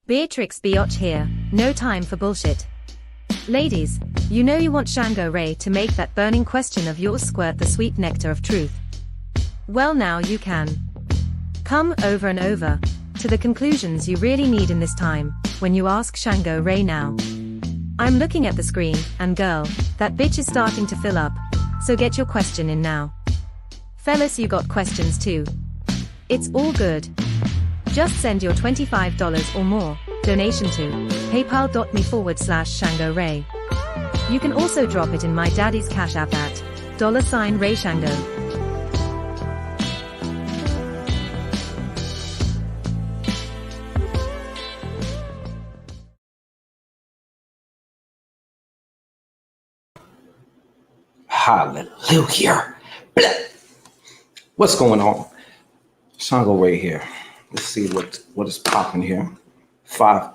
Beatrix Biotch here, no time for bullshit. Ladies, you know you want Shango Rei to make that burning question of yours squirt the sweet nectar of truth. Well, now you can. Come over and over to the conclusions you really need in this time when you ask Shango Rei now. I'm looking at the screen, and girl, that bitch is starting to fill up, so get your question in now. Fellas, you got questions too. It's all good. Just send your $25 or more donation to paypal.me/Shango Rei. You can also drop it in my daddy's Cash App at $Ray Shango. Hallelujah. What's going on? Shango Rei here. Let's see what is popping here. 5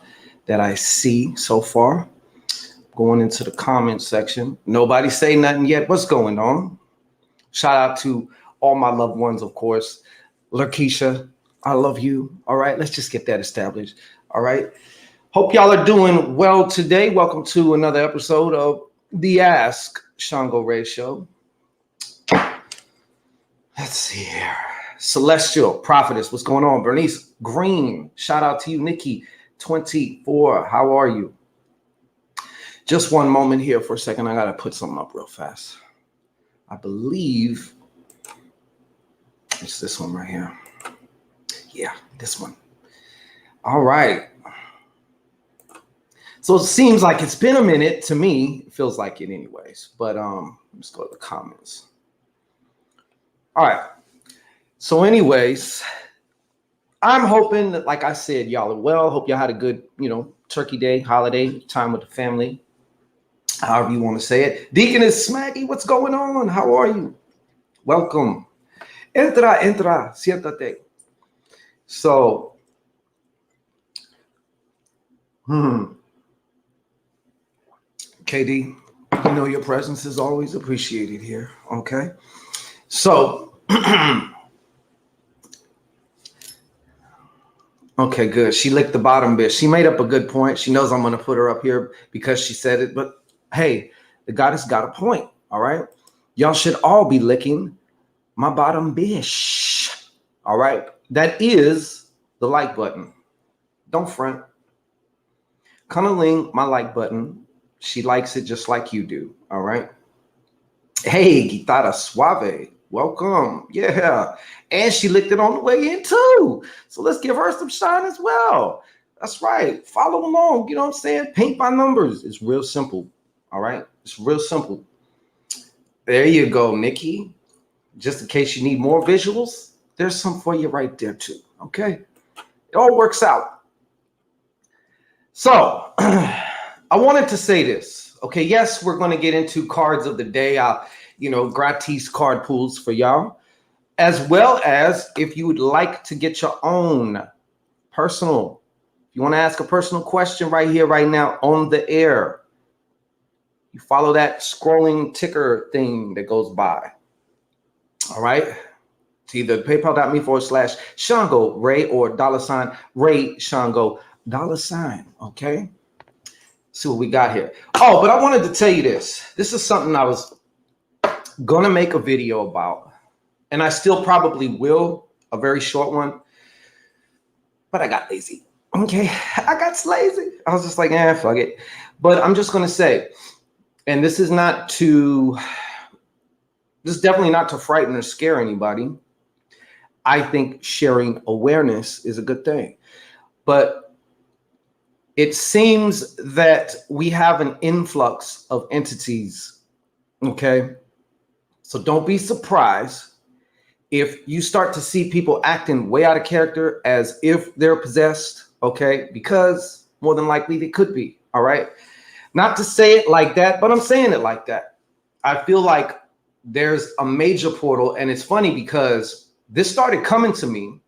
that I see so far. Going into the comment section. Nobody say nothing yet. What's going on? Shout out to all my loved ones, of course. Lakeisha, I love you. All right, let's just get that established. All right. Hope y'all are doing well today. Welcome to another episode of the Ask Shango Rei Show. Let's see here. Celestial Prophetess, what's going on? Bernice Green, shout out to you. Nikki 24, how are you? Just one moment here for a second. I gotta put something up real fast. I believe it's this one right here. Yeah, this one. All right. So it seems like it's been a minute to me. It feels like it anyways. But let's go to the comments. All right. So anyways, I'm hoping that, like I said, y'all are well. Hope y'all had a good, turkey day, holiday, time with the family, however you want to say it. Deaconess Smaggy, what's going on? How are you? Welcome. Entra, siéntate. So, KD, you know your presence is always appreciated here, okay? So, okay, good. She licked the bottom bit. She made up a good point. She knows I'm going to put her up here because she said it. But hey, the goddess got a point. All right. Y'all should all be licking my bottom bish. All right. That is the like button. Don't front. Cunniling my like button. She likes it just like you do. All right. Hey, Guitarra Suave. Welcome. Yeah. And she licked it on the way in too. So let's give her some shine as well. That's right. Follow along. You know what I'm saying? Paint by numbers. It's real simple. All right. It's real simple. There you go, Nikki. Just in case you need more visuals, there's some for you right there too. Okay. It all works out. So I wanted to say this. Okay. Yes, we're going to get into cards of the day. Gratis card pools for y'all, as well as if you would like to get your own personal, if you want to ask a personal question right here, right now on the air, you follow that scrolling ticker thing that goes by. All right. It's either paypal.me/Shango Rei or $Ray Shango $. Okay. See what we got here. Oh, but I wanted to tell you this. This is something I was gonna make a video about, and I still probably will, a very short one, but I got lazy. Okay, I got lazy. I was just like, fuck it. But I'm just gonna say, and this is definitely not to frighten or scare anybody. I think sharing awareness is a good thing, but it seems that we have an influx of entities. Okay. So don't be surprised if you start to see people acting way out of character as if they're possessed, okay? Because more than likely they could be, all right? Not to say it like that, but I'm saying it like that. I feel like there's a major portal, and it's funny because this started coming to me,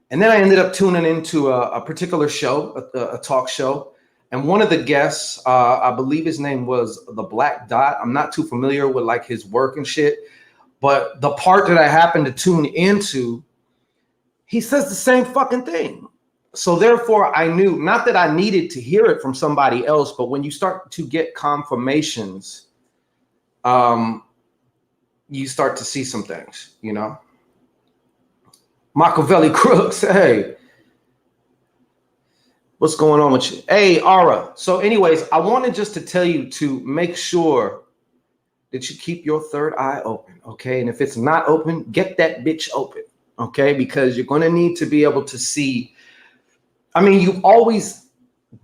and then I ended up tuning into a particular show, a talk show. And one of the guests, I believe his name was the Black Dot. I'm not too familiar with like his work and shit, but the part that I happened to tune into, he says the same fucking thing. So therefore I knew, not that I needed to hear it from somebody else, but when you start to get confirmations, you start to see some things, you know. Machiavelli Crooks, hey, what's going on with you? Hey, Aura. So anyways, I wanted just to tell you to make sure that you keep your third eye open, okay? And if it's not open, get that bitch open, okay? Because you're going to need to be able to see. I mean, you've always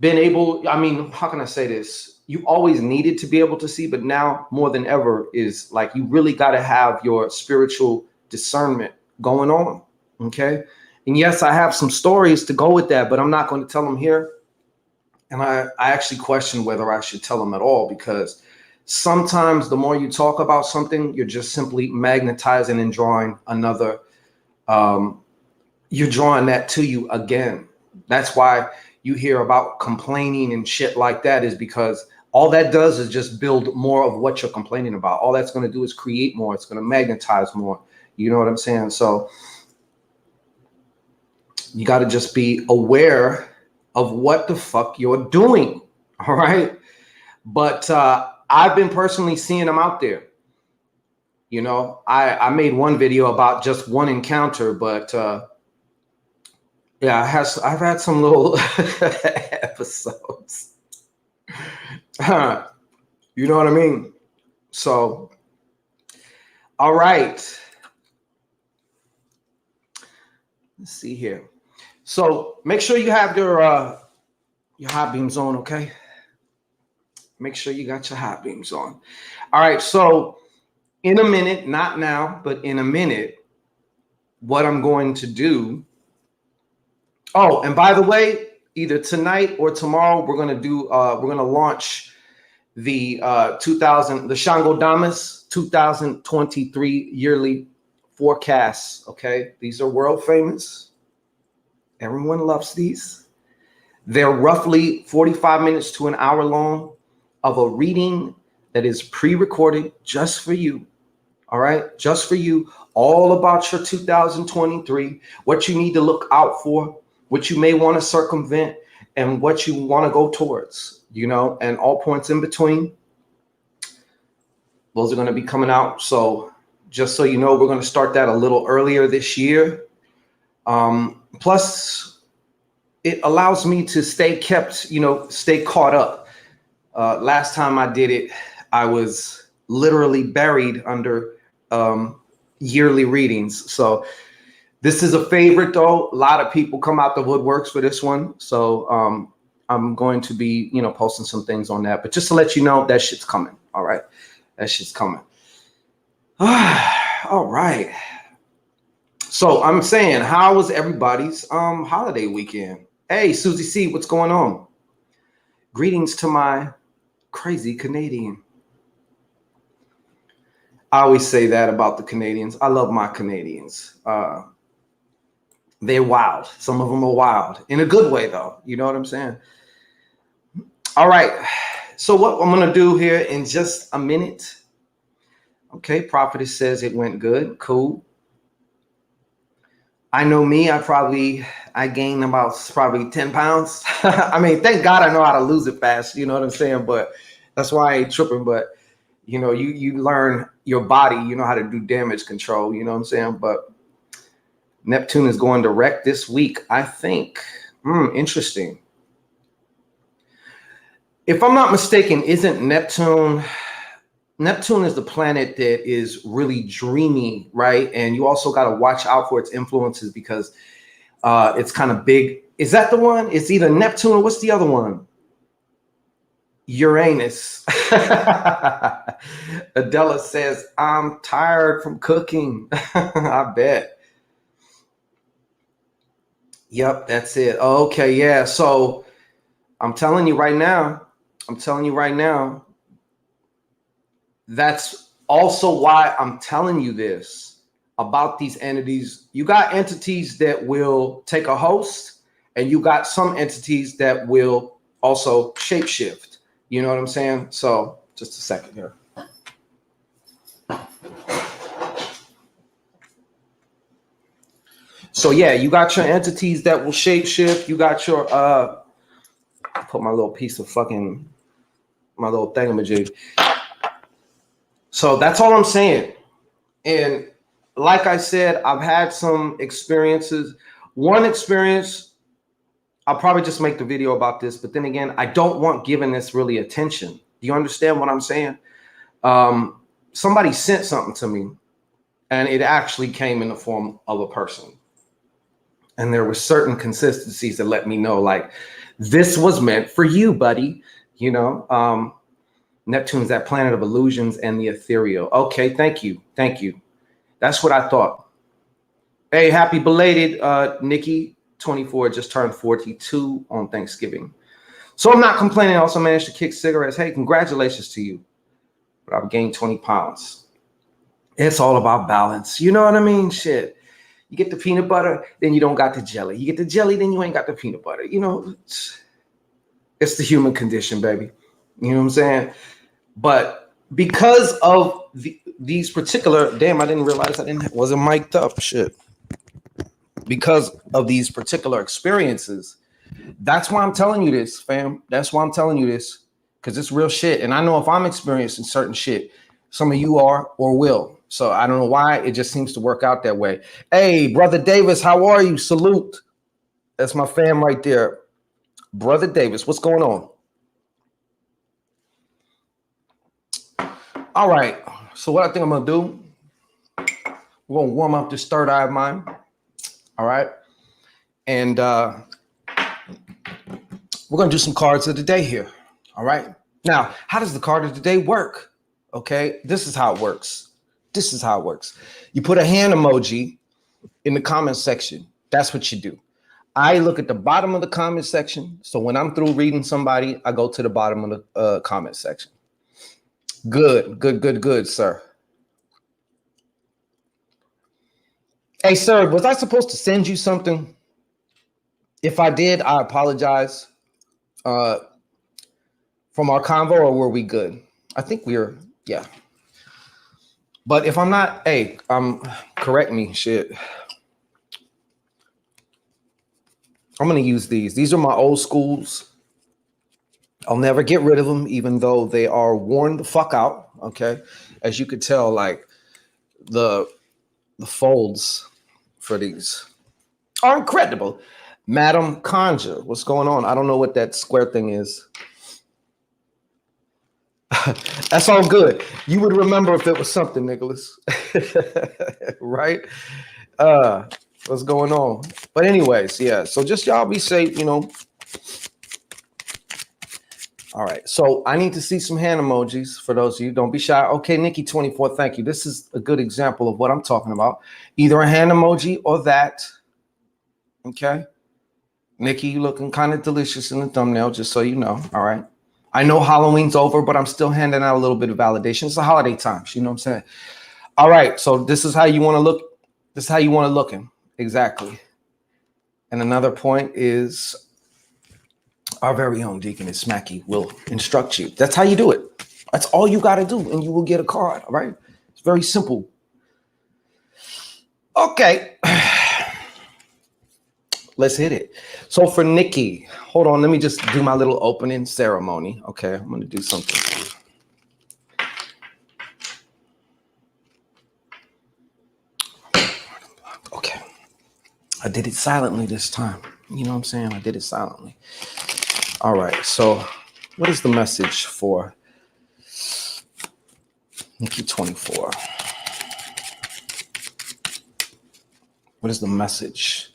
been able, I mean, how can I say this? You always needed to be able to see, but now more than ever is like you really got to have your spiritual discernment going on, okay? And yes, I have some stories to go with that, but I'm not going to tell them here. And I actually question whether I should tell them at all, because sometimes the more you talk about something, you're just simply magnetizing and drawing another, you're drawing that to you again. That's why you hear about complaining and shit like that, is because all that does is just build more of what you're complaining about. All that's going to do is create more. It's going to magnetize more. You know what I'm saying? So you got to just be aware of what the fuck you're doing. All right. But I've been personally seeing them out there. You know, I made one video about just one encounter, but yeah, I've had some little episodes. You know what I mean? So, all right. Let's see here. So make sure you have your hot beams on, okay? Make sure you got your hot beams on. All right. So in a minute, not now, but in a minute, what I'm going to do. Oh, and by the way, either tonight or tomorrow, we're going to launch the the Shango Damas 2023 yearly forecasts. Okay. These are world famous. Everyone loves these. They're roughly 45 minutes to an hour long of a reading that is pre-recorded just for you. All right. Just for you. All about your 2023, what you need to look out for, what you may want to circumvent, and what you want to go towards, you know, and all points in between. Those are going to be coming out. So just so you know, we're going to start that a little earlier this year. Plus, it allows me to stay caught up. Last time I did it, I was literally buried under yearly readings. So this is a favorite, though. A lot of people come out the woodworks for this one. So I'm going to be, posting some things on that. But just to let you know, that shit's coming. All right. That shit's coming. All right. So I'm saying, how was everybody's holiday weekend? Hey, Susie C, what's going on? Greetings to my crazy Canadian. I always say that about the Canadians. I love my Canadians. They're wild. Some of them are wild in a good way, though. You know what I'm saying? All right. So what I'm going to do here in just a minute. Okay. Prophetess says it went good. Cool. I know me. I gained about probably 10 pounds. I mean, thank God I know how to lose it fast. You know what I'm saying? But that's why I ain't tripping. But, you learn your body. You know how to do damage control. You know what I'm saying? But Neptune is going direct this week, I think. Interesting. If I'm not mistaken, isn't Neptune is the planet that is really dreamy, right? And you also got to watch out for its influences because it's kind of big. Is that the one? It's either Neptune or what's the other one? Uranus. Adela says, I'm tired from cooking. I bet. Yep, that's it. Okay, yeah. So I'm telling you right now, that's also why I'm telling you this about these entities. You got entities that will take a host, and you got some entities that will also shapeshift. You know what I'm saying? So just a second here. So yeah, you got your entities that will shape shift. You got your put my little piece of fucking my little thingamajig. So that's all I'm saying. And like I said, I've had some experiences. One experience, I'll probably just make the video about this, but then again, I don't want giving this really attention. Do you understand what I'm saying? Somebody sent something to me, and it actually came in the form of a person. And there were certain consistencies that let me know, like, this was meant for you, buddy. You know, Neptune's that planet of illusions and the ethereal. Okay, thank you. Thank you. That's what I thought. Hey, happy belated, Nikki, 24, just turned 42 on Thanksgiving. So I'm not complaining. I also managed to kick cigarettes. Hey, congratulations to you. But I've gained 20 pounds. It's all about balance. You know what I mean? Shit. You get the peanut butter, then you don't got the jelly. You get the jelly, then you ain't got the peanut butter. You know, it's the human condition, baby. You know what I'm saying? But because of these particular, damn, I didn't realize wasn't mic'd up. Shit. Because of these particular experiences, that's why I'm telling you this, fam. That's why I'm telling you this, because it's real shit. And I know if I'm experiencing certain shit, some of you are or will. So I don't know why. It just seems to work out that way. Hey, Brother Davis, how are you? Salute. That's my fam right there. Brother Davis, what's going on? All right. So what I think I'm going to do, we're going to warm up this third eye of mine. All right. And we're going to do some cards of the day here. All right. Now, how does the card of the day work? Okay. This is how it works. This is how it works. You put a hand emoji in the comment section. That's what you do. I look at the bottom of the comment section. So when I'm through reading somebody, I go to the bottom of the comment section. Good, good, good, good, sir. Hey, sir, was I supposed to send you something? If I did, I apologize. From our convo, or were we good? I think we're, yeah. But if I'm not, hey, correct me, shit. I'm going to use these. These are my old schools. I'll never get rid of them, even though they are worn the fuck out, okay? As you could tell, like, the folds for these are incredible. Madam Conjure, what's going on? I don't know what that square thing is. That's all good. You would remember if it was something, Nicholas. Right? What's going on? But anyways, yeah. So just y'all be safe, you know. All right. So I need to see some hand emojis for those of you. Don't be shy. Okay, Nikki 24, thank you. This is a good example of what I'm talking about. Either a hand emoji or that. Okay. Nikki, you looking kind of delicious in the thumbnail, just so you know. All right. I know Halloween's over, but I'm still handing out a little bit of validation. It's the holiday times, you know what I'm saying? All right, so this is how you want to look. This is how you want to look in. Exactly. And another point is our very own Deaconess Smacky will instruct you. That's how you do it. That's all you got to do, and you will get a card, all right? It's very simple. Okay. Let's hit it. So for Nikki, hold on. Let me just do my little opening ceremony. Okay, I'm going to do something. Okay. I did it silently this time. You know what I'm saying? I did it silently. All right. So what is the message for Nikki 24? What is the message?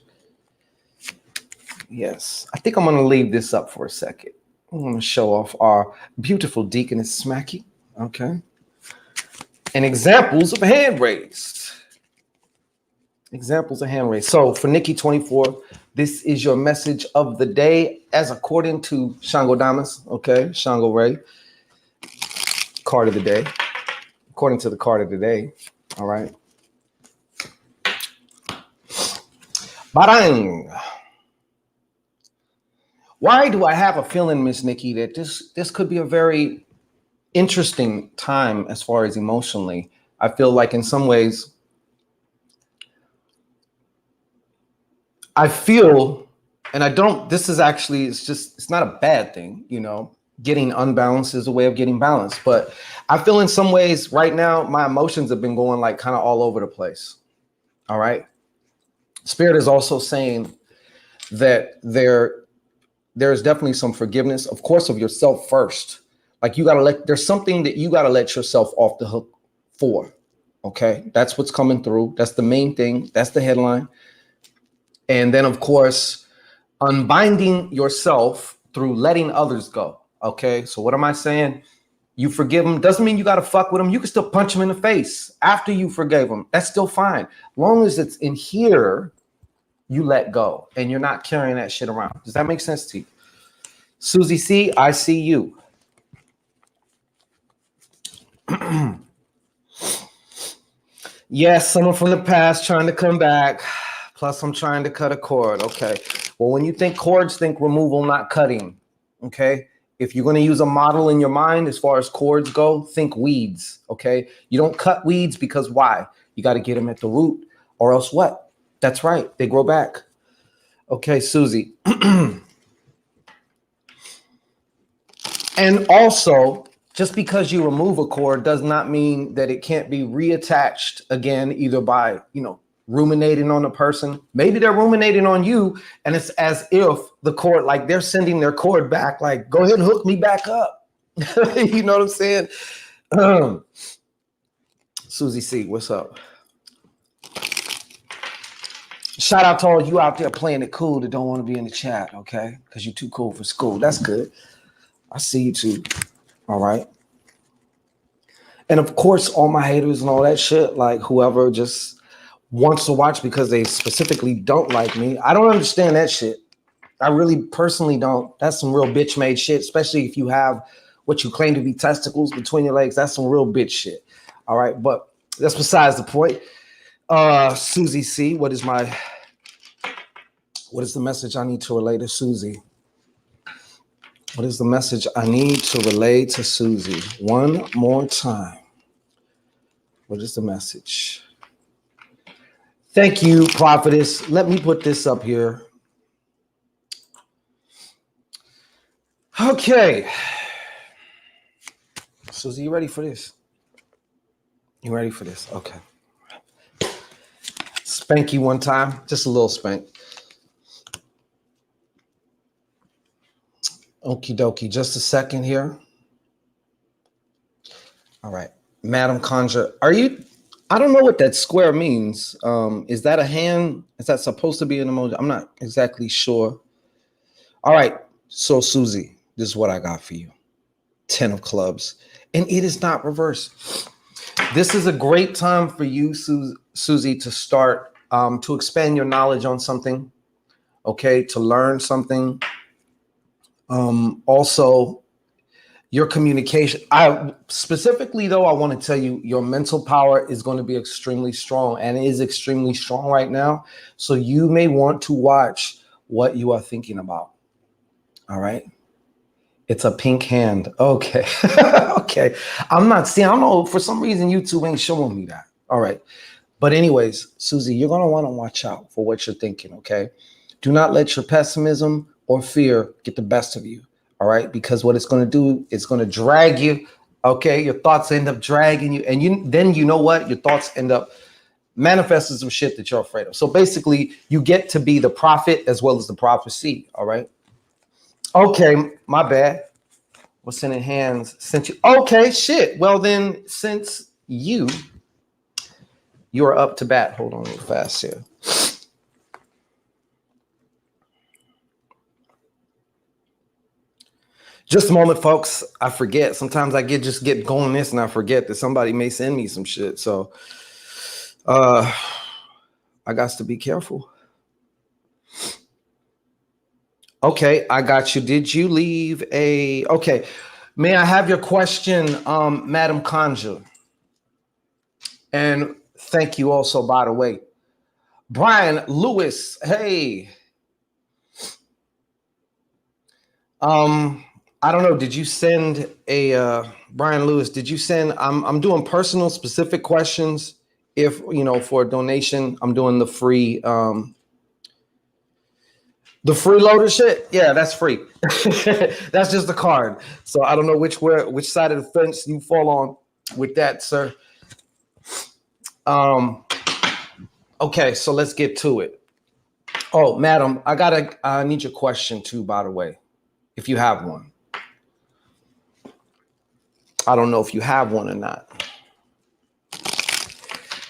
Yes, I think I'm going to leave this up for a second. I'm going to show off our beautiful Deaconess Smacky. Okay. And examples of hand raised. Examples of hand raised. So for Nikki 24, this is your message of the day as according to Shango Damas. Okay. Shango Rei. Card of the day. According to the card of the day. All right. Barang. Why do I have a feeling, Miss Nikki, that this could be a very interesting time as far as emotionally? I feel like in some ways I feel, and I don't, this is actually, it's not a bad thing, getting unbalanced is a way of getting balanced. But I feel in some ways right now, my emotions have been going like kind of all over the place. All right. Spirit is also saying that there's definitely some forgiveness, of course, of yourself first. Like there's something that you got to let yourself off the hook for. Okay. That's what's coming through. That's the main thing. That's the headline. And then, of course, unbinding yourself through letting others go. Okay. So what am I saying? You forgive them. Doesn't mean you got to fuck with them. You can still punch them in the face after you forgave them. That's still fine. Long as it's in here, you let go and you're not carrying that shit around. Does that make sense to you? Susie C, I see you. Yes, someone from the past trying to come back. Plus, I'm trying to cut a cord. Okay. Well, when you think cords, think removal, not cutting. Okay. If you're going to use a model in your mind as far as cords go, think weeds. Okay. You don't cut weeds because why? You got to get them at the root or else what? That's right. They grow back. Okay, Susie. And also, just because you remove a cord does not mean that it can't be reattached again, either by, ruminating on a person. Maybe they're ruminating on you, and it's as if the cord, like they're sending their cord back, like, go ahead and hook me back up. You know what I'm saying? Susie C, what's up? Shout out to all you out there playing it cool that don't want to be in the chat, okay? Because you're too cool for school. That's good. I see you too. All right. And of course, all my haters and all that shit, like whoever just wants to watch because they specifically don't like me. I don't understand that shit. I really personally don't. That's some real bitch made shit, especially if you have what you claim to be testicles between your legs. That's some real bitch shit. All right. But that's besides the point. Susie C, what is the message I need to relay to Susie? What is the message I need to relay to Susie? One more time. What is the message? Thank you, prophetess. Let me put this up here. Okay. Susie, you ready for this? You ready for this? Okay. Spank you one time. Just a little spank. Okie dokie. Just a second here. All right. Madam Conjure, I don't know what that square means. Is that a hand? Is that supposed to be an emoji? I'm not exactly sure. All right. So, Susie, this is what I got for you. 10 of clubs. And it is not reversed. This is a great time for you, Susie, to start to expand your knowledge on something. Okay. To learn something. Also, your communication. I specifically, though, I want to tell you your mental power is going to be extremely strong and is extremely strong right now. So you may want to watch what you are thinking about. All right. It's a pink hand. Okay. Okay. I don't know. For some reason, YouTube ain't showing me that. All right. But anyways, Susie, you're going to want to watch out for what you're thinking. Okay. Do not let your pessimism or fear get the best of you. All right. Because what it's going to do, it's going to drag you. Okay. Your thoughts end up dragging you. And then you know what? Your thoughts end up manifesting some shit that you're afraid of. So basically, you get to be the prophet as well as the prophecy. All right. Okay. My bad. What's in the hands since you? Okay. Shit. Well, then, since you're up to bat. Hold on real fast here. Just a moment, folks. I forget. Sometimes I just get going this and I forget that somebody may send me some shit. So I got to be careful. Okay, I got you. Did you leave okay. May I have your question, Madam Conjure? And thank you also, by the way. Brian Lewis, hey. I don't know. Did you send Brian Lewis? Did you send? I'm doing personal, specific questions. If for a donation, I'm doing the free. The freeloader shit, yeah, that's free. That's just the card. So I don't know which side of the fence you fall on with that, sir. Okay, so let's get to it. Oh, madam, I need your question too, by the way, if you have one. I don't know if you have one or not.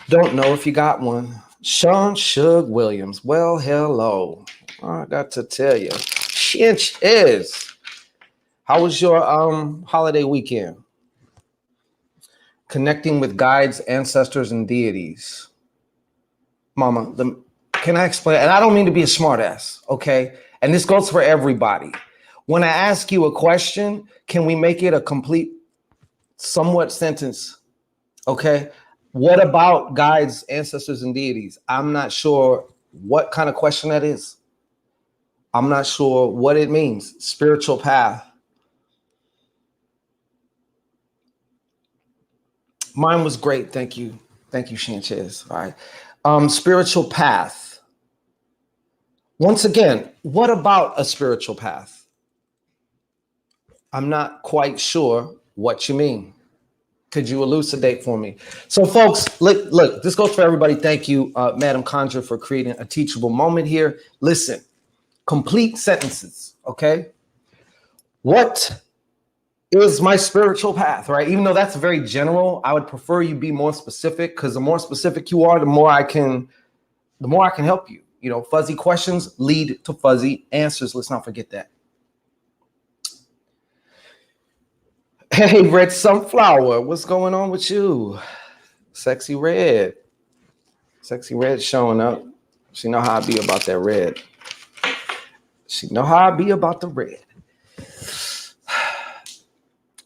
Don't know if you got one. Sean Shug Williams. Well, hello. I got to tell you. Shinch is. How was your holiday weekend? Connecting with guides, ancestors, and deities. Mama, can I explain? And I don't mean to be a smartass, okay? And this goes for everybody. When I ask you a question, can we make it a complete, somewhat sentence? Okay. What about guides, ancestors, and deities? I'm not sure what kind of question that is. I'm not sure what it means. Spiritual path. Mine was great. Thank you. Thank you, Sanchez. All right. Spiritual path. Once again, what about a spiritual path? I'm not quite sure what you mean. Could you elucidate for me? So folks, look, this goes for everybody. Thank you, Madam Conjure, for creating a teachable moment here. Listen, complete sentences, okay? What is my spiritual path, right? Even though that's very general, I would prefer you be more specific, because the more specific you are, the more I can help you. You know, fuzzy questions lead to fuzzy answers. Let's not forget that. Hey, Red Sunflower, what's going on with you? Sexy Red. Sexy Red showing up. She know how I be about that red. She know how I be about the red.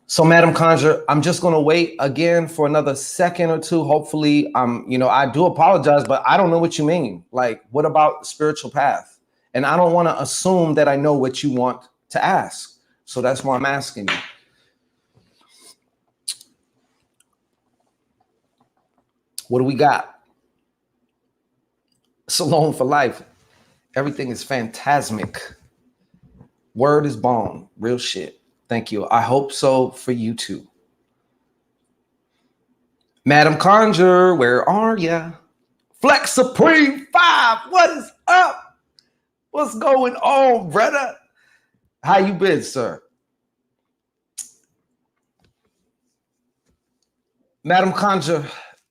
So, Madam Conjure, I'm just going to wait again for another second or two. Hopefully, I do apologize, but I don't know what you mean. Like, what about spiritual path? And I don't want to assume that I know what you want to ask. So that's why I'm asking you. What do we got? Salon for life. Everything is phantasmic. Word is bomb. Real shit. Thank you. I hope so for you too. Madam Conjure, where are ya? Flex Supreme 5, what is up? What's going on, brother? How you been, sir? Madam Conjure,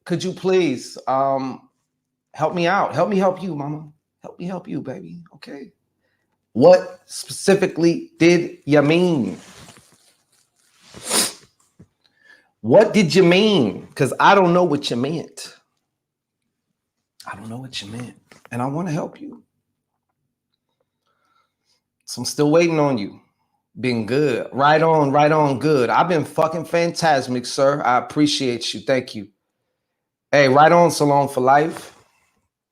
could you please help me out? Help me help you, mama. Help me help you, baby. Okay. What specifically did you mean? What did you mean? Because I don't know what you meant. I don't know what you meant. And I want to help you. So I'm still waiting on you. Being good. Right on, good. I've been fucking phantasmic, sir. I appreciate you. Thank you. Hey, right on, Salon for life.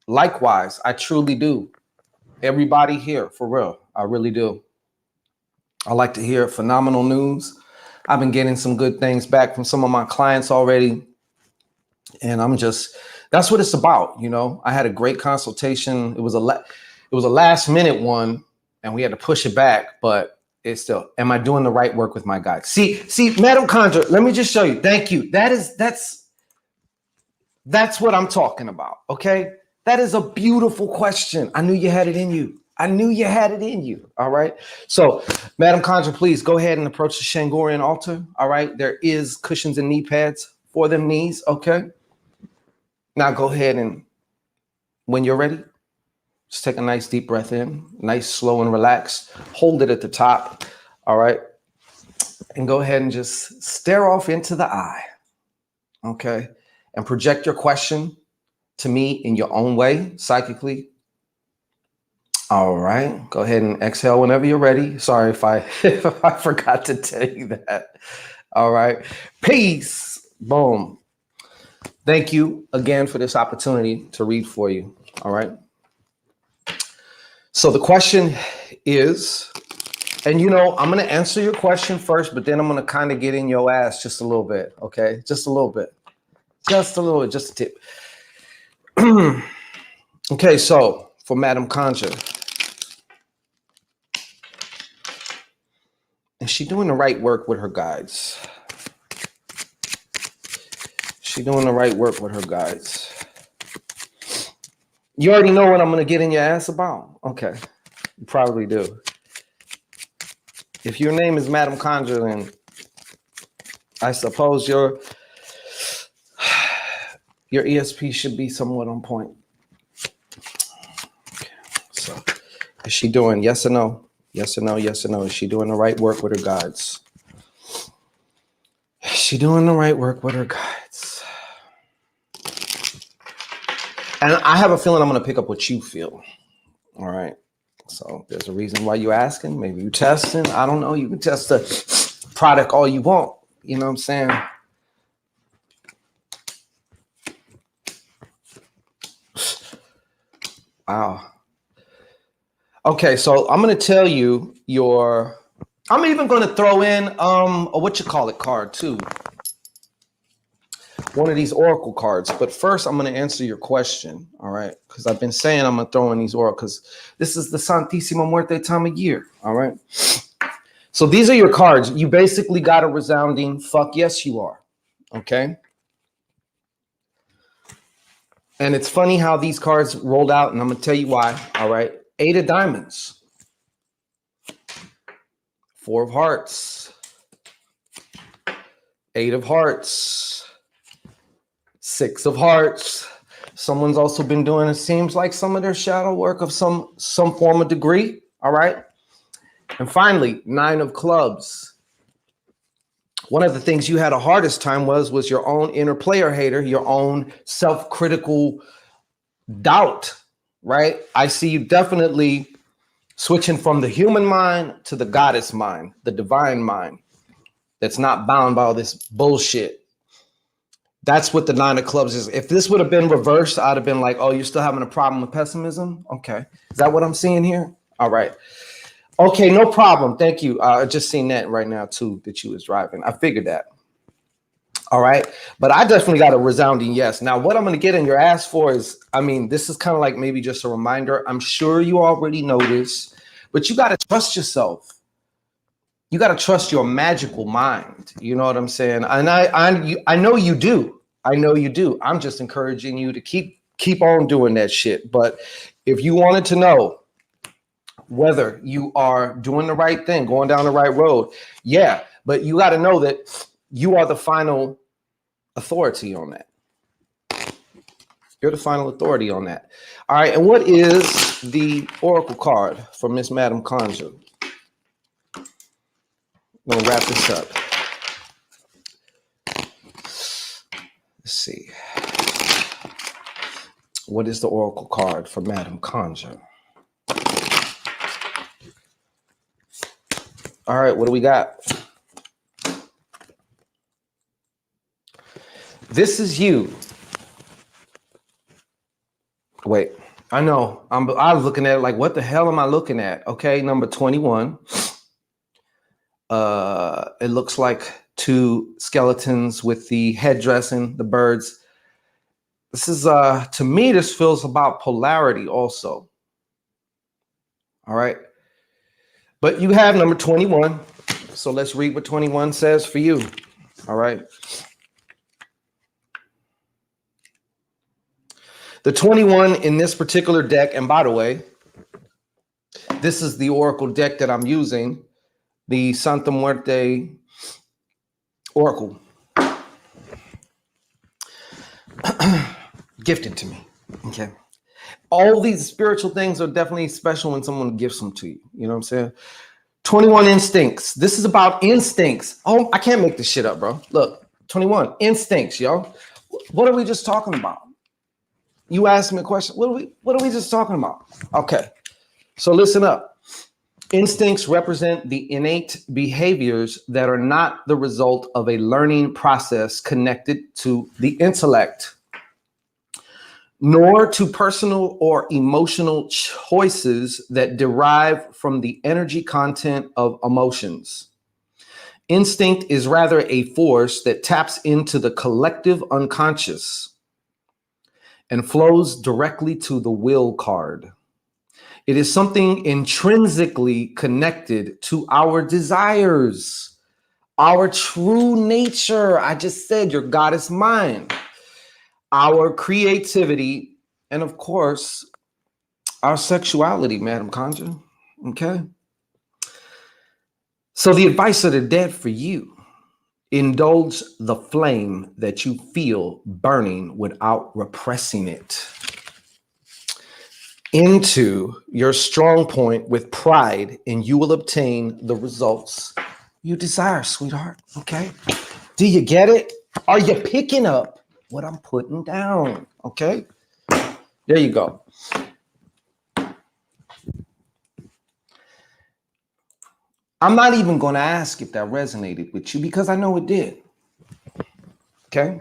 Likewise, I truly do. Everybody here, for real. I really do. I like to hear phenomenal news. I've been getting some good things back from some of my clients already. And that's what it's about. You know, I had a great consultation. It was a last minute one and we had to push it back, but it's still, am I doing the right work with my guys? See, Madam Conjure, let me just show you. Thank you. That's what I'm talking about. Okay. That is a beautiful question. I knew you had it in you. All right. So, Madam Conjure, please go ahead and approach the Shangorian altar. All right. There is cushions and knee pads for them knees. Okay. Now go ahead and when you're ready, just take a nice deep breath in, nice, slow and relaxed. Hold it at the top. All right. And go ahead and just stare off into the eye. Okay. And project your question to me in your own way, psychically. All right, go ahead and exhale whenever you're ready. Sorry if I forgot to tell you that. All right, peace, boom. Thank you again for this opportunity to read for you. All right. So the question is, and I'm going to answer your question first, but then I'm going to kind of get in your ass just a little bit. Okay, just a little bit, just a tip. Okay, so for Madam Conjure, Is she doing the right work with her guides? She doing the right work with her guides. You already know what I'm going to get in your ass about. Okay. You probably do. If your name is Madam Conjure, then I suppose your ESP should be somewhat on point. Okay. So, is she doing yes or no? Yes or no? Yes or no? Is she doing the right work with her guides? Is she doing the right work with her guides? And I have a feeling I'm going to pick up what you feel. All right. So there's a reason why you're asking. Maybe you're testing. I don't know. You can test the product all you want. You know what I'm saying? Wow. Okay, so I'm going to tell you I'm even going to throw in a what-you-call-it card too. One of these oracle cards. But first, I'm going to answer your question, all right? Because I've been saying I'm going to throw in these oracles because this is the Santísima Muerte time of year, all right? So these are your cards. You basically got a resounding fuck yes, you are, okay? And it's funny how these cards rolled out, and I'm going to tell you why, all right? 8 of diamonds. 4 of hearts. 8 of hearts. 6 of hearts. Someone's also been doing, it seems like, some of their shadow work of some form of degree. All right. And finally, 9 of clubs. One of the things you had a hardest time was your own inner player hater, your own self-critical doubt. Right. I see you definitely switching from the human mind to the goddess mind, the divine mind that's not bound by all this bullshit. That's what the 9 of clubs is. If this would have been reversed, I'd have been like, oh, you're still having a problem with pessimism? Okay. Is that what I'm seeing here? All right. Okay, no problem. Thank you. I just seen that right now, too, that you was driving. I figured that. All right. But I definitely got a resounding yes. Now, what I'm going to get in your ass for is, I mean, this is kind of like maybe just a reminder. I'm sure you already know this, but you got to trust yourself. You got to trust your magical mind. You know what I'm saying? And I know you do. I know you do. I'm just encouraging you to keep on doing that shit. But if you wanted to know whether you are doing the right thing, going down the right road, yeah. But you got to know that you are the final authority on that. You're the final authority on that. All right. And what is the oracle card for Miss Madam Conjure? I'm gonna wrap this up. Let's see. What is the oracle card for Madam Conjure? All right, what do we got? This is you. Wait, I know. I was looking at it like, what the hell am I looking at? Okay, number 21. It looks like 2 skeletons with the headdress and the birds. This is, to me, this feels about polarity also. All right. But you have number 21. So let's read what 21 says for you. All right. The 21 in this particular deck, and by the way, this is the oracle deck that I'm using, the Santa Muerte Oracle. Gifted to me. Okay. All these spiritual things are definitely special when someone gives them to you. You know what I'm saying? 21 instincts. This is about instincts. Oh, I can't make this shit up, bro. Look, 21 instincts, yo. What are we just talking about? You asked me a question. What are we just talking about? Okay. So listen up. Instincts represent the innate behaviors that are not the result of a learning process connected to the intellect, nor to personal or emotional choices that derive from the energy content of emotions. Instinct is rather a force that taps into the collective unconscious and flows directly to the will card. It is something intrinsically connected to our desires, our true nature. I just said your goddess mind, our creativity, and of course, our sexuality, Madam Conjure. Okay. So the advice of the dead for you: indulge the flame that you feel burning without repressing it into your strong point with pride, and you will obtain the results you desire, sweetheart. Okay. Do you get it? Are you picking up what I'm putting down? Okay. There you go. I'm not even going to ask if that resonated with you because I know it did. Okay.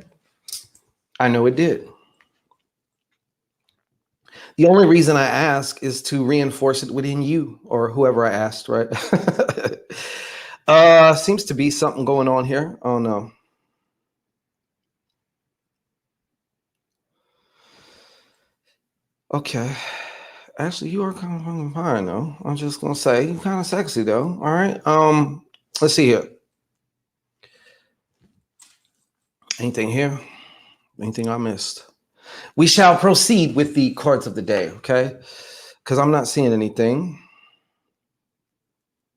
I know it did. The only reason I ask is to reinforce it within you or whoever I asked, right? Seems to be something going on here. Oh no. Okay. Actually, you are kind of fucking fine though. I'm just gonna say you're kind of sexy though. All right. Let's see here. Anything here? Anything I missed? We shall proceed with the cards of the day, okay? Because I'm not seeing anything.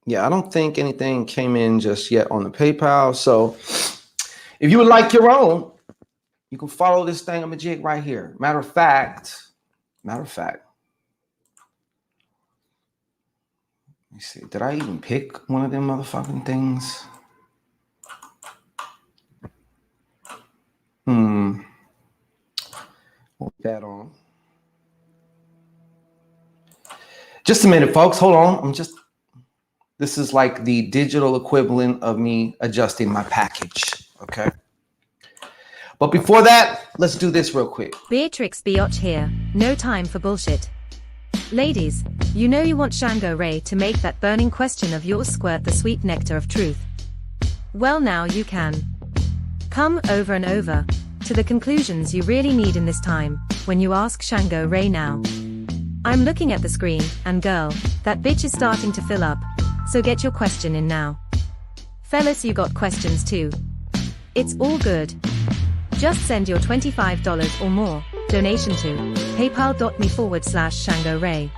Yeah, I don't think anything came in just yet on the PayPal. So if you would like your own, you can follow this thingamajig right here. Matter of fact, let me see. Did I even pick one of them motherfucking things? Put that on. Just a minute, folks. Hold on. This is like the digital equivalent of me adjusting my package. Okay. But before that, let's do this real quick. Beatrix Biotch here. No time for bullshit. Ladies, you know you want Shango Rei to make that burning question of yours squirt the sweet nectar of truth. Well, now you can. Come over and over to the conclusions you really need in this time when you ask Shango Rei now. I'm looking at the screen, and girl, that bitch is starting to fill up, so get your question in now. Fellas, you got questions too. It's all good. Just send your $25 or more donation to paypal.me/Shango Rei.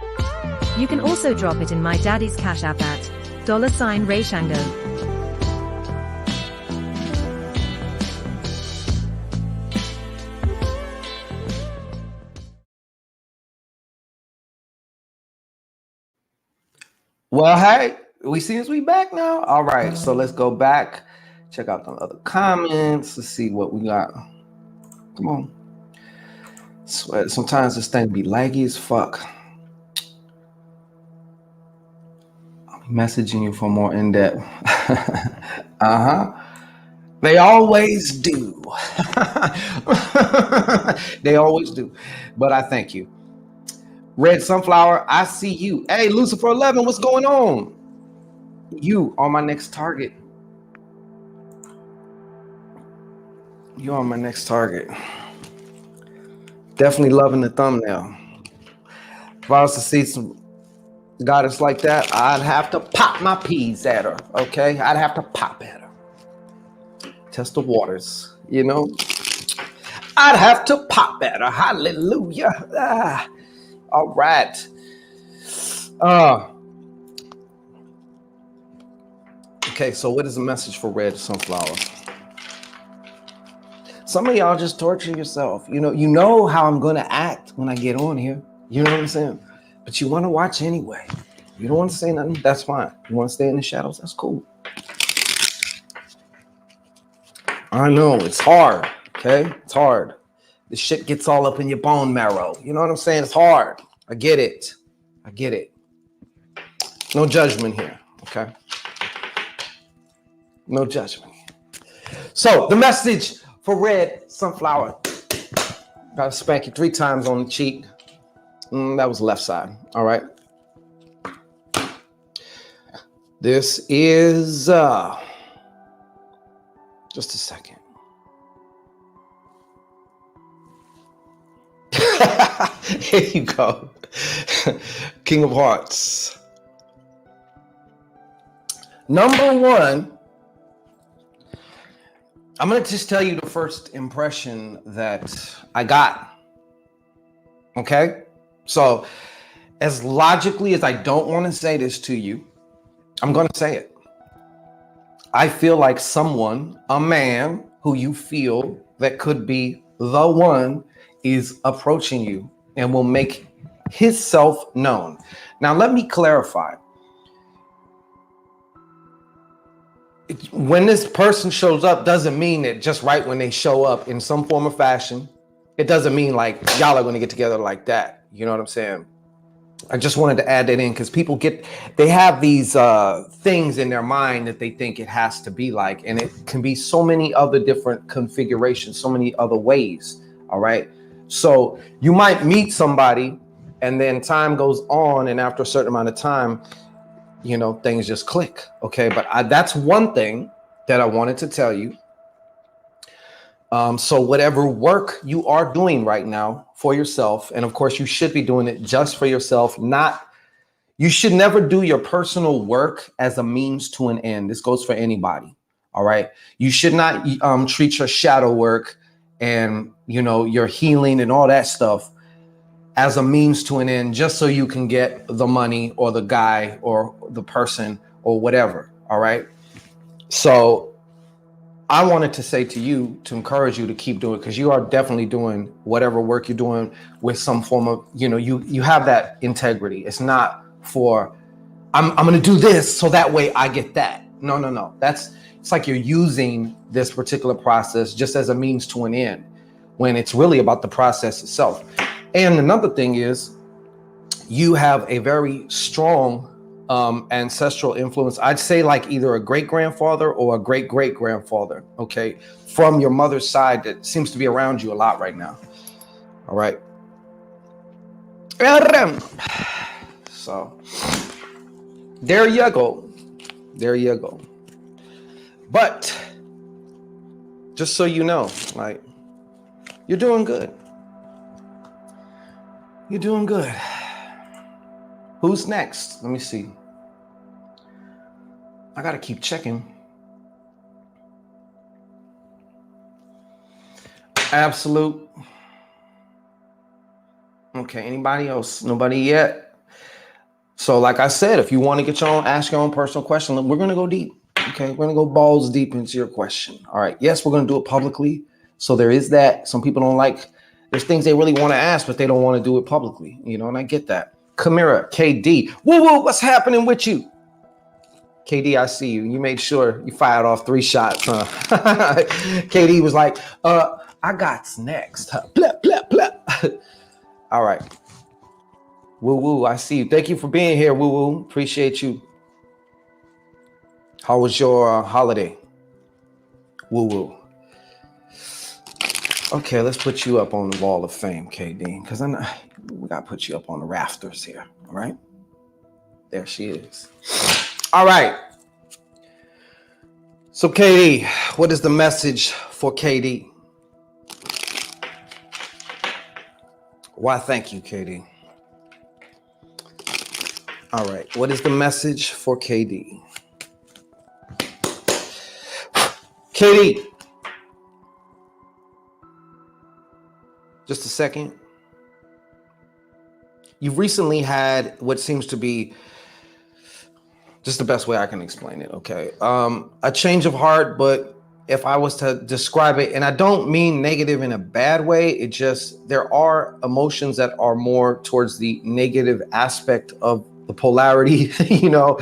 You can also drop it in my daddy's Cash App at $Ray Shango. Well, hey, we see as we back now. All right, so let's go back, check out the other comments. Let's see what we got. Come on. Sweat. Sometimes this thing be laggy as fuck. I'll be messaging you for more in depth. They always do. They always do. But I thank you. Red Sunflower, I see you. Hey, Lucifer 11, what's going on? You are my next target. You are my next target. Definitely loving the thumbnail. If I was to see some goddess like that, I'd have to pop my peas at her, okay? I'd have to pop at her. Test the waters, you know? I'd have to pop at her. Hallelujah. All right. Okay, so what is the message for Red Sunflower? Some of y'all just torture yourself. You know how I'm going to act when I get on here. You know what I'm saying? But you want to watch anyway. You don't want to say nothing? That's fine. You want to stay in the shadows? That's cool. I know, it's hard, okay? It's hard. This shit gets all up in your bone marrow. You know what I'm saying? It's hard. I get it. No judgment here, okay? No judgment. So the message for Red Sunflower. Gotta spank you 3 times on the cheek. That was left side. All right. This is just a second. Here you go. King of Hearts. Number one, I'm going to just tell you the first impression that I got. Okay? So, as logically as I don't want to say this to you, I'm going to say it. I feel like someone, a man who you feel that could be the one, is approaching you and will make his self known. Now, let me clarify. When this person shows up doesn't mean that just right when they show up in some form or fashion, it doesn't mean like y'all are going to get together like that. You know what I'm saying? I just wanted to add that in because people they have these things in their mind that they think it has to be like, and it can be so many other different configurations, so many other ways. All right. So you might meet somebody and then time goes on, and after a certain amount of time, you know, things just click. Okay. But that's one thing that I wanted to tell you. So whatever work you are doing right now for yourself, and of course you should be doing it just for yourself, you should never do your personal work as a means to an end. This goes for anybody. All right. You should not treat your shadow work and, you know, your healing and all that stuff as a means to an end, just so you can get the money or the guy or the person or whatever. All right. So I wanted to say to you, to encourage you to keep doing it, because you are definitely doing whatever work you're doing with some form of, you know, you have that integrity. It's not for, I'm going to do this so that way I get that. No. It's like you're using this particular process just as a means to an end, when it's really about the process itself. And another thing is, you have a very strong ancestral influence. I'd say like either a great grandfather or a great great grandfather. Okay. From your mother's side that seems to be around you a lot right now. All right. So there you go. There you go. But just so you know, like, you're doing good. You're doing good. Who's next? Let me see. I gotta keep checking. Absolute. Okay, anybody else? Nobody yet? So like I said, if you want to get your own, ask your own personal question, we're gonna go deep. Okay, we're gonna go balls deep into your question. All right, yes, we're gonna do it publicly. So there is that. Some people don't like, there's things they really want to ask, but they don't want to do it publicly, you know, and I get that. Kamira, KD, woo, what's happening with you? KD, I see you. You made sure you fired off 3 shots, huh? KD was like, I got next. Blah, blah, blah. All right. Woo, I see you. Thank you for being here, woo. Appreciate you. How was your holiday? Woo. Okay, let's put you up on the wall of fame, KD, because we got to put you up on the rafters here, all right? There she is. All right. So, KD, what is the message for KD? Why, thank you, KD. All right, what is the message for KD? KD. Just a second. You've recently had what seems to be just the best way I can explain it, okay? A change of heart, but if I was to describe it, and I don't mean negative in a bad way, it just, there are emotions that are more towards the negative aspect of the polarity, you know?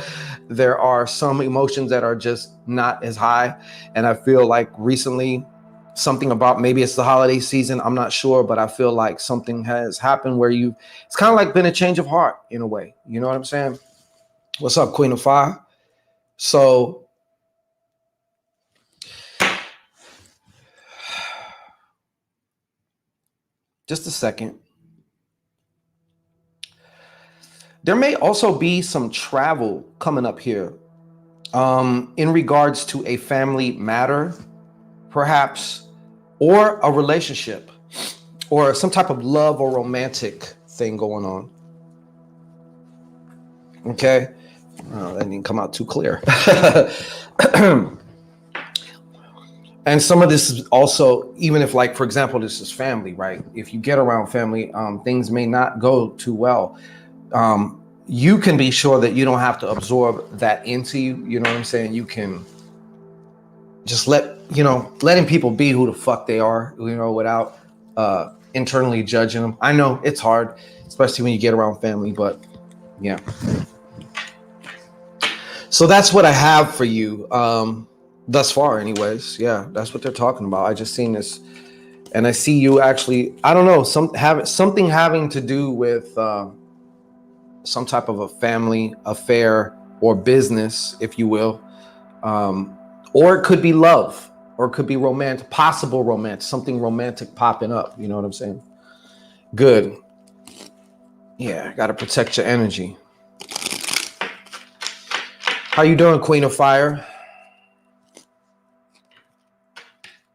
There are some emotions that are just not as high. And I feel like recently, something about, maybe it's the holiday season, I'm not sure, but I feel like something has happened where it's kind of like been a change of heart in a way. You know what I'm saying? What's up, Queen of Fire? So just a second. There may also be some travel coming up here in regards to a family matter, perhaps, or a relationship, or some type of love or romantic thing going on. Okay. Oh, that didn't come out too clear. And some of this is also, even if, like, for example, this is family, right? If you get around family, things may not go too well. You can be sure that you don't have to absorb that into you. You know what I'm saying? You can just letting people be who the fuck they are, without internally judging them. I know it's hard, especially when you get around family, but yeah. So that's what I have for you. Thus far, anyways. Yeah, that's what they're talking about. I just seen this, and I see you actually. I don't know, something having to do with some type of a family affair or business, if you will, or it could be love, or it could be romantic, possible romance, something romantic popping up. You know what I'm saying? Good. Yeah, got to protect your energy. How you doing, Queen of Fire?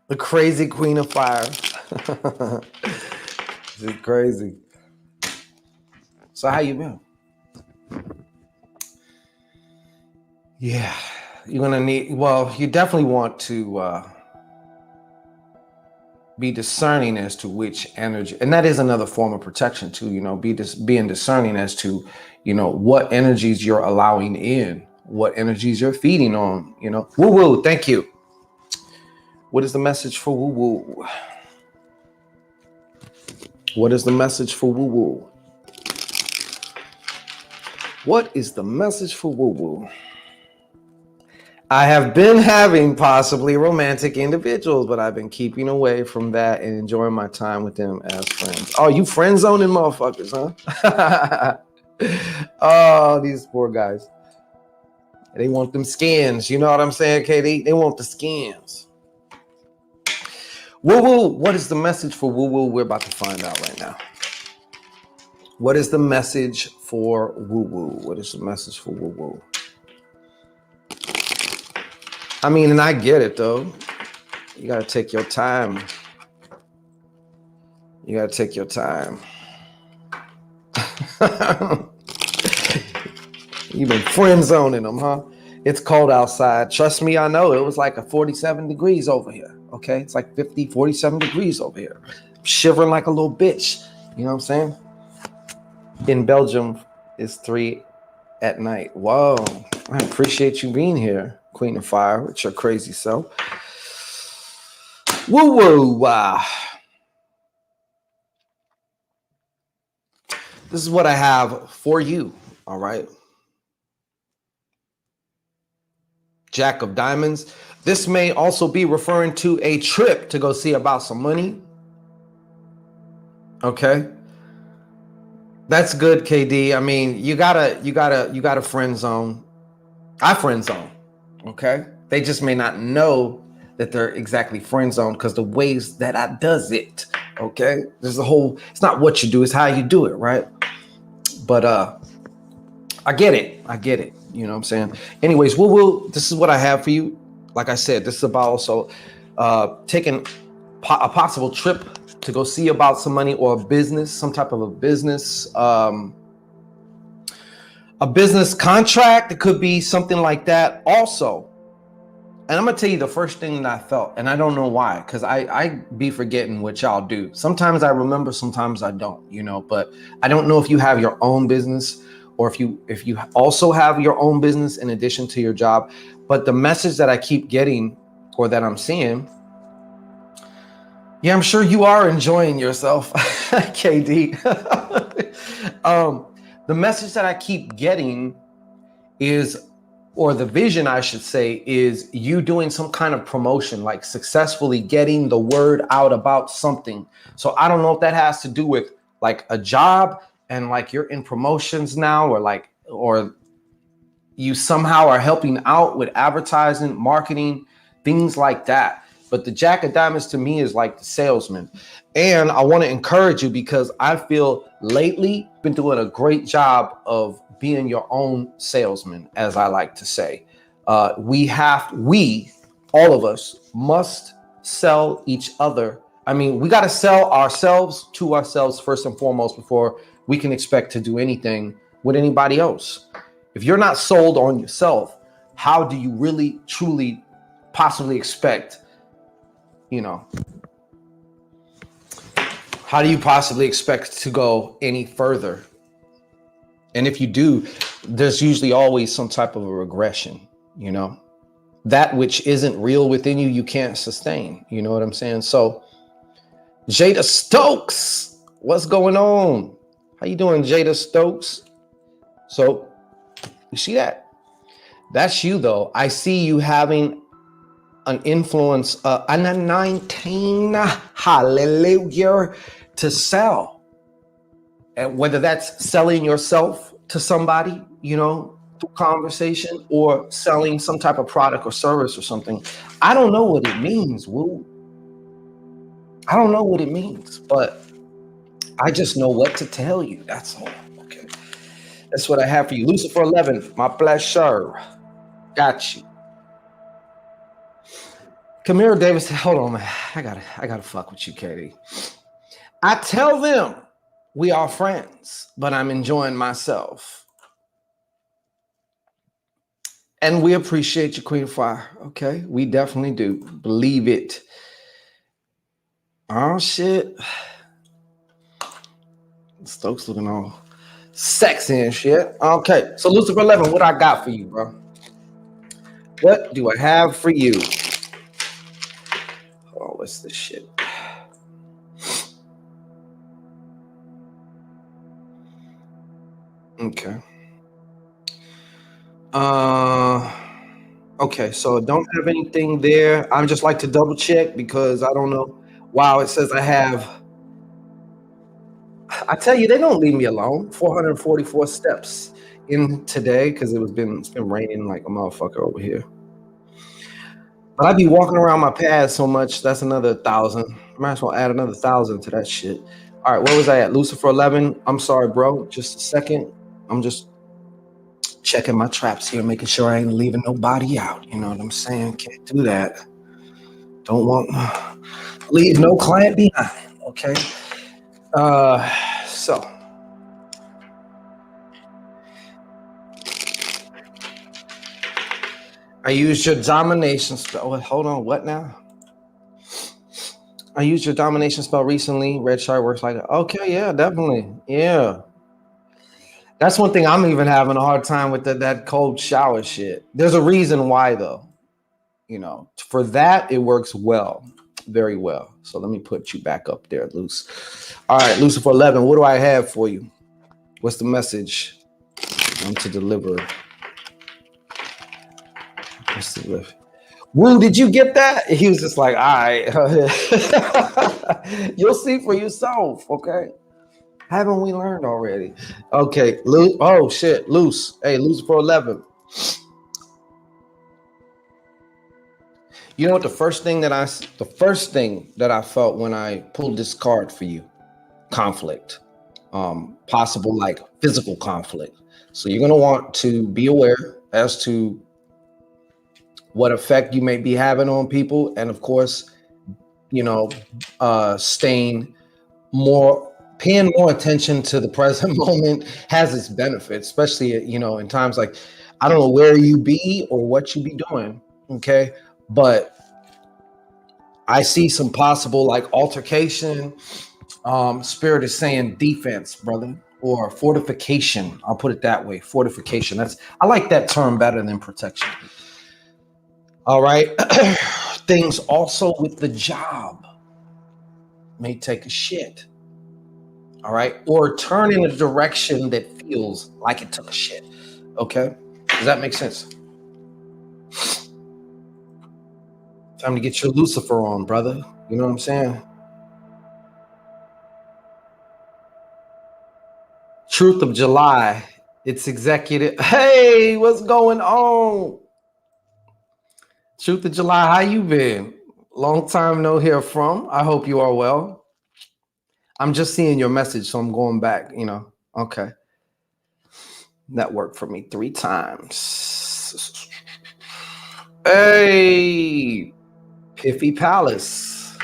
The crazy Queen of Fire. This is crazy. So how you been? Yeah, you're gonna need, well, you definitely want to be discerning as to which energy, and that is another form of protection too, being discerning as to, what energies you're allowing in, what energies you're feeding on, Woo woo, thank you. What is the message for woo woo? What is the message for woo woo? What is the message for woo woo? I have been having possibly romantic individuals, but I've been keeping away from that and enjoying my time with them as friends. Oh, you friend zoning motherfuckers, huh? Oh, these poor guys. They want them skins. You know what I'm saying, KD? They want the skins. Woo woo. What is the message for woo woo? We're about to find out right now. What is the message for woo woo? What is the message for woo woo? I mean, and I get it though. You got to take your time. You got to take your time. You've been friend zoning them, huh? It's cold outside. Trust me, I know. It was like a 47 degrees over here. Okay. It's like 50, 47 degrees over here. I'm shivering like a little bitch. You know what I'm saying? In Belgium, it's 3 at night. Whoa. I appreciate you being here, Queen of Fire, with your crazy self. Woo woo. Wow. This is what I have for you. All right. Jack of Diamonds. This may also be referring to a trip to go see about some money. Okay. That's good, KD. I mean, you gotta friend zone. I friend zone. Okay. They just may not know that they're exactly friend zone because the ways that I does it. Okay. There's a whole, it's not what you do, it's how you do it, right? But I get it. You know what I'm saying? Anyways, this is what I have for you. Like I said, this is about also taking a possible trip to go see about some money or a business, some type of a business contract. It could be something like that also. And I'm going to tell you the first thing that I felt, and I don't know why, because I be forgetting what y'all do. Sometimes I remember, sometimes I don't, but I don't know if you have your own business or if you also have your own business in addition to your job. But the message that I keep getting, or that I'm seeing, yeah, I'm sure you are enjoying yourself, KD. The message that I keep getting is, or the vision I should say, is you doing some kind of promotion, like successfully getting the word out about something. So I don't know if that has to do with like a job and like you're in promotions now, or you somehow are helping out with advertising, marketing, things like that. But the Jack of Diamonds to me is like the salesman. And I want to encourage you because I feel lately been doing a great job of being your own salesman, as I like to say. We, all of us, must sell each other. I mean, we got to sell ourselves to ourselves first and foremost before we can expect to do anything with anybody else. If you're not sold on yourself, how do you really, truly, possibly expect, how do you possibly expect to go any further? And if you do, there's usually always some type of a regression, that which isn't real within you, you can't sustain. You know what I'm saying? So Jada Stokes, what's going on? How you doing, Jada Stokes? So you see that? That's you though. I see you having an influence, and a 19, hallelujah, to sell. And whether that's selling yourself to somebody, through conversation, or selling some type of product or service or something. I don't know what it means, Woo. I don't know what it means, but I just know what to tell you. That's all. Okay. That's what I have for you. Lucifer 11, my pleasure. Got you. Camille Davis, hold on, man. I gotta fuck with you, Katie. I tell them we are friends, but I'm enjoying myself. And we appreciate you, Queen Fire. Okay, we definitely do. Believe it. Oh shit. Stokes looking all sexy and shit. Okay, so Lucifer 11, what I got for you, bro? What do I have for you? Oh, what's this shit? Okay. Okay, so don't have anything there. I'm just like to double check because I don't know. Wow, it says I have. I tell you, they don't leave me alone. 444 steps in today because it's been raining like a motherfucker over here. But I be walking around my pad so much. That's another 1,000. Might as well add another 1,000 to that shit. All right, where was I at? Lucifer 11. I'm sorry, bro. Just a second. I'm just checking my traps here, making sure I ain't leaving nobody out. You know what I'm saying? Can't do that. Don't want leave no client behind. Okay. So I used your domination spell. Oh, hold on, what now? I used your domination spell recently. Red Shard works like that. Okay, yeah, definitely. Yeah. That's one thing I'm even having a hard time with that cold shower shit. There's a reason why though. For that it works well, very well. So let me put you back up there, Luce. All right, Lucifer 11, what do I have for you? What's the message I'm to deliver? Woo, did you get that? He was just like, all right. You'll see for yourself, okay? Haven't we learned already? Okay, oh shit, Luce. Hey, Lucifer 11. You know what? The first thing that I felt when I pulled this card for you, conflict, possible like physical conflict. So you're gonna want to be aware as to what effect you may be having on people, and of course, paying more attention to the present moment has its benefits, especially in times like I don't know where you be or what you be doing. Okay. But I see some possible like altercation. Spirit is saying defense, brother, or fortification. I'll put it that way. Fortification. I like that term better than protection. All right. Things also with the job may take a shit. All right. Or turn in a direction that feels like it took a shit. Okay. Does that make sense? Time to get your Lucifer on, brother. You know what I'm saying? Truth of July. It's executive. Hey, what's going on? Truth of July, how you been? Long time no hear from. I hope you are well. I'm just seeing your message, so I'm going back, Okay. That worked for me 3 times. Hey, Piffy Palace.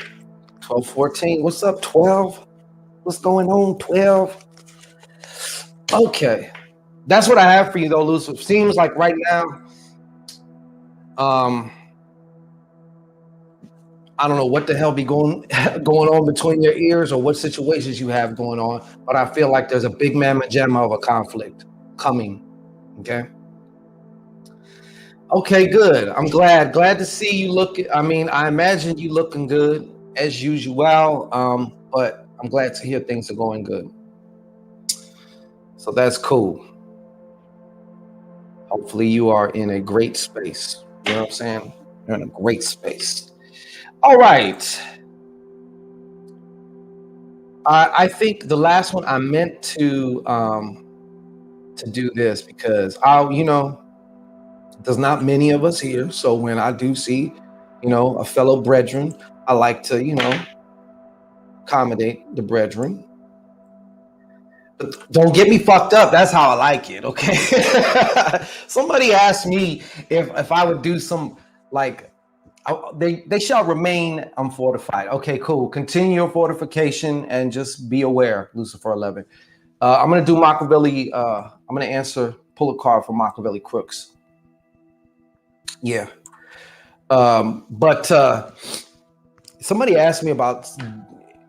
1214. What's up, 12? What's going on, 12? Okay. That's what I have for you though, Lucifer. Seems like right now, um, I don't know what the hell be going going on between your ears or what situations you have going on, but I feel like there's a big mamma jamma of a conflict coming. Okay. Okay, good. I'm glad. Glad to see you look. I mean, I imagine you looking good as usual. But I'm glad to hear things are going good. So that's cool. Hopefully you are in a great space. You know what I'm saying? You're in a great space. All right. I think the last one I meant to do this because there's not many of us here. So when I do see, a fellow brethren, I like to, accommodate the brethren. But don't get me fucked up. That's how I like it. Okay. Somebody asked me if I would do some like they shall remain unfortified. Okay, cool. Continue your fortification and just be aware, Lucifer 11. I'm gonna do Machiavelli. I'm gonna pull a card for Machiavelli Crooks. Yeah. But somebody asked me about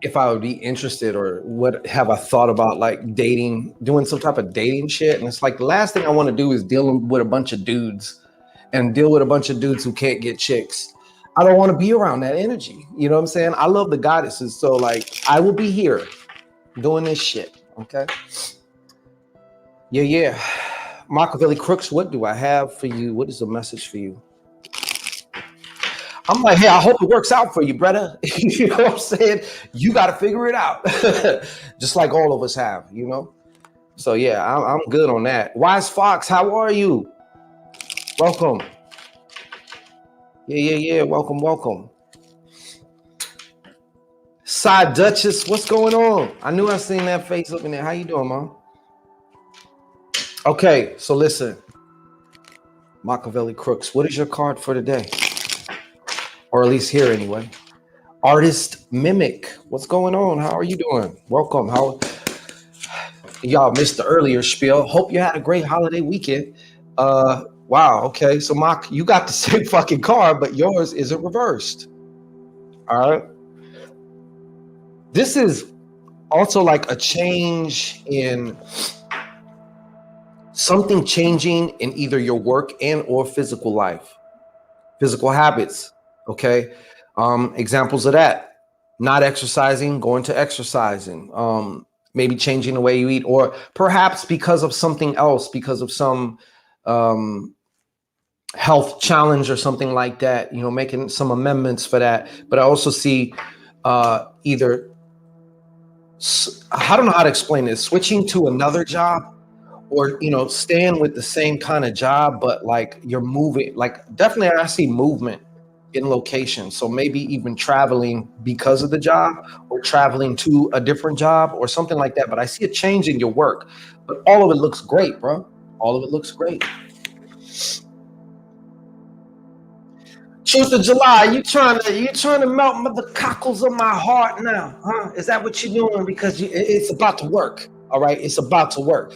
if I would be interested or what have I thought about like dating, doing some type of dating shit. And it's like the last thing I want to do is deal with a bunch of dudes who can't get chicks. I don't want to be around that energy. You know what I'm saying? I love the goddesses. So like I will be here doing this shit. Okay. Yeah. Machiavelli Crooks, what do I have for you? What is the message for you? I'm like, hey, I hope it works out for you, brother. You know what I'm saying? You got to figure it out. Just like all of us have, So yeah, I'm good on that. Wise Fox, how are you? Welcome. Yeah. Welcome. Side Duchess, what's going on? I knew I seen that face looking there. How you doing, Mom? Okay, so listen. Machiavelli Crooks, what is your card for today? Or at least here anyway. Artist Mimic, what's going on? How are you doing? Welcome. Y'all missed the earlier spiel. Hope you had a great holiday weekend. Wow. Okay. So Mach, you got the same fucking card, but yours isn't reversed. All right. This is also like a change in something changing in either your work and or physical life, physical habits. Okay. Examples of that: not exercising, going to exercising, maybe changing the way you eat, or perhaps because of something else, because of some health challenge or something like that, making some amendments for that. But I also see either, I don't know how to explain this, switching to another job, or, staying with the same kind of job, but like you're moving, like definitely I see movement in location. So maybe even traveling because of the job or traveling to a different job or something like that. But I see a change in your work, but all of it looks great, bro. All of it looks great. Truth of July, you trying to melt the cockles of my heart now, huh? Is that what you're doing? Because it's about to work. All right, it's about to work.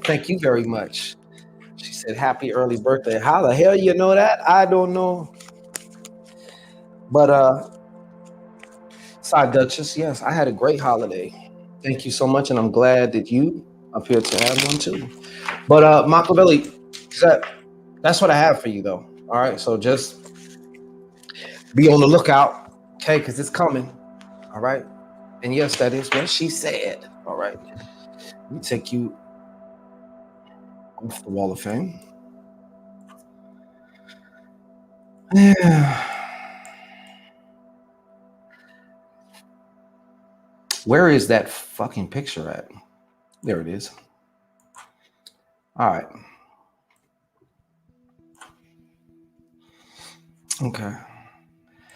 Thank you very much. She said, happy early birthday. How the hell you know that? I don't know. But Side Duchess, yes, I had a great holiday. Thank you so much, and I'm glad that you appear to have one too. But Machiavelli, that's what I have for you though. All right, so just be on the lookout, okay, because it's coming. All right. And yes, that is what she said. All right. Let me take you off the wall of fame. Yeah. Where is that fucking picture at? There it is. All right. Okay.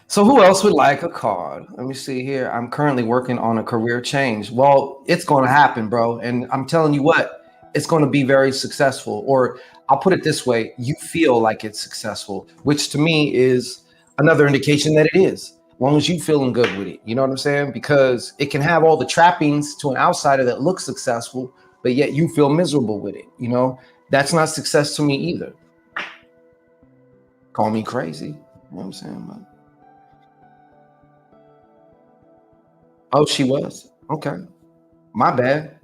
So who else would like a card? Let me see here. I'm currently working on a career change. Well, it's going to happen, bro. And I'm telling you what, it's going to be very successful. Or I'll put it this way, you feel like it's successful, which to me is another indication that it is, as long as you feeling good with it. You know what I'm saying? Because it can have all the trappings to an outsider that looks successful, but yet you feel miserable with it. You know, that's not success to me either. Call me crazy. You know what I'm saying? But... Oh, she was? Okay. My bad.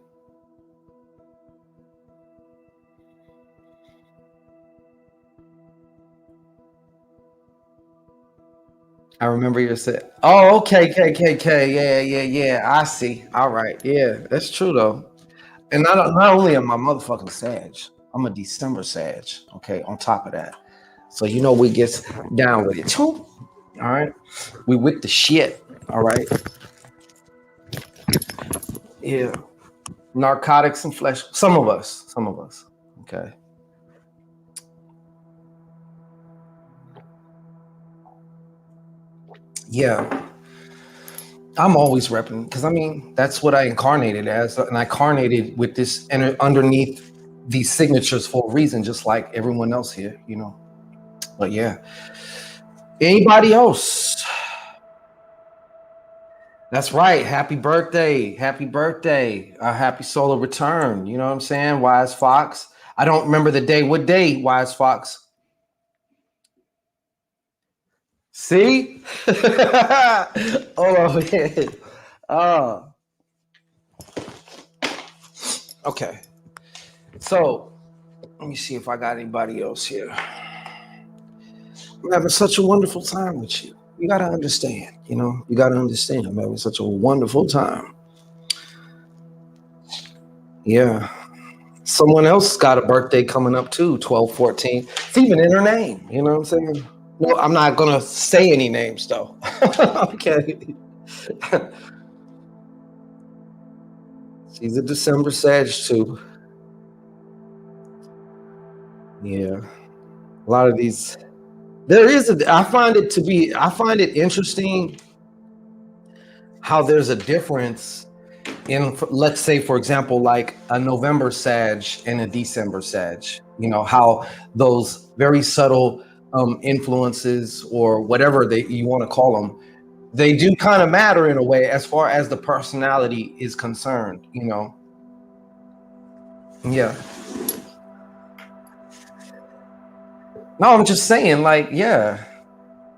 I remember you said, oh, okay, KKK. Yeah. I see. All right. Yeah, that's true though. And not only am I motherfucking Sag, I'm a December Sag. Okay, on top of that. So you know we gets down with it. All right. We with the shit. All right. Yeah. Narcotics and flesh. Some of us. Some of us. Okay. Yeah. I'm always repping because I mean that's what I incarnated as, and I incarnated with this underneath these signatures for a reason, just like everyone else here, you know. But yeah, anybody else? That's right. Happy birthday! Happy birthday! Happy solar return. You know what I'm saying? Wise Fox. I don't remember the day. What day? Wise Fox. See? Oh man. Oh. Okay. So let me see if I got anybody else here. I'm having such a wonderful time with you. You got to understand, you know, you got to understand. I'm having such a wonderful time. Yeah. Someone else got a birthday coming up too, 12/14. It's even in her name. You know what I'm saying? No, I'm not going to say any names though. Okay. She's a December Sag too. Yeah. A lot of these. I find it interesting how there's a difference in, let's say, for example, like a November Sag and a December Sag. You know how those very subtle influences, or whatever you want to call them, they do kind of matter in a way as far as the personality is concerned. You know. Yeah. No, I'm just saying, like, yeah.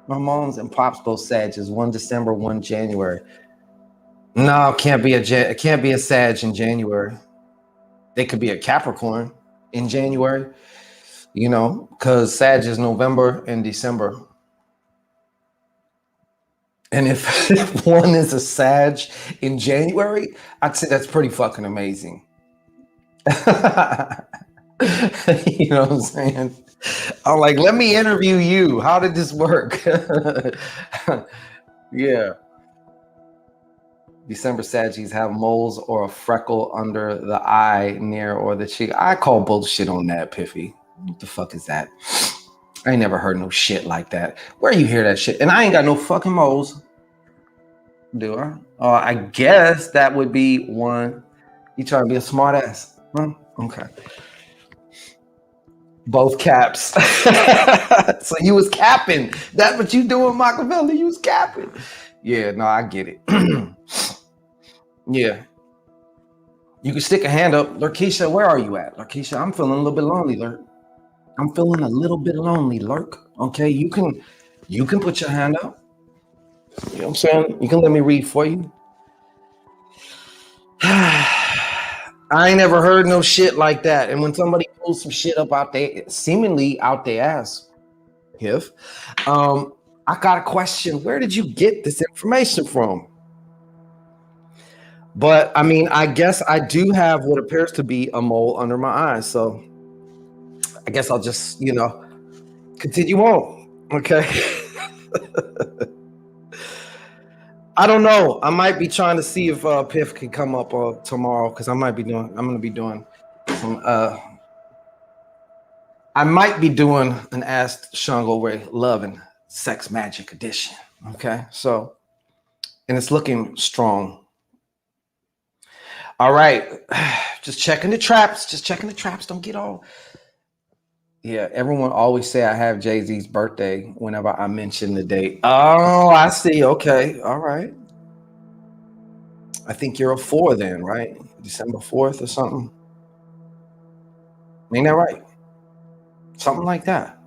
My mom's and pops both Sages, one December, one January. No, it can't be a Sag in January. They could be a Capricorn in January, you know, because Sag is November and December. And if one is a Sag in January, I'd say that's pretty fucking amazing. You know what I'm saying? I'm like, let me interview you. How did this work? Yeah. December Saggies have moles or a freckle under the eye, near, or the cheek. I call bullshit on that, Piffy. What the fuck is that? I ain't never heard no shit like that. Where you hear that shit? And I ain't got no fucking moles. Do I? I guess that would be one. You trying to be a smart ass? Huh? Okay. Both caps. So you was capping. That's what you doing, Machiavelli. You was capping. Yeah, no, I get it. Yeah. You can stick a hand up. Lurkeisha, where are you at? Lurkeisha, I'm feeling a little bit lonely, Lurk. I'm feeling a little bit lonely, Lurk. Okay, you can put your hand up. You know what I'm saying? You can let me read for you. I ain't never heard no shit like that. And when somebody pulls some shit up out there, seemingly out their ass, I got a question. Where did you get this information from? But I mean, I guess I do have what appears to be a mole under my eye. So I guess I'll just, you know, continue on. Okay. I don't know. I might be trying to see if Piff can come up tomorrow, because I'm gonna be doing some I might be doing an Ask Shango Rei Love and Sex Magic edition. Okay. So, and it's looking strong. All right. Just checking the traps. Don't get all. Yeah, everyone always say I have Jay-Z's birthday whenever I mention the date. Oh, I see. Okay. All right. I think you're a 4 then, right? December 4th or something. Ain't that right? Something like that.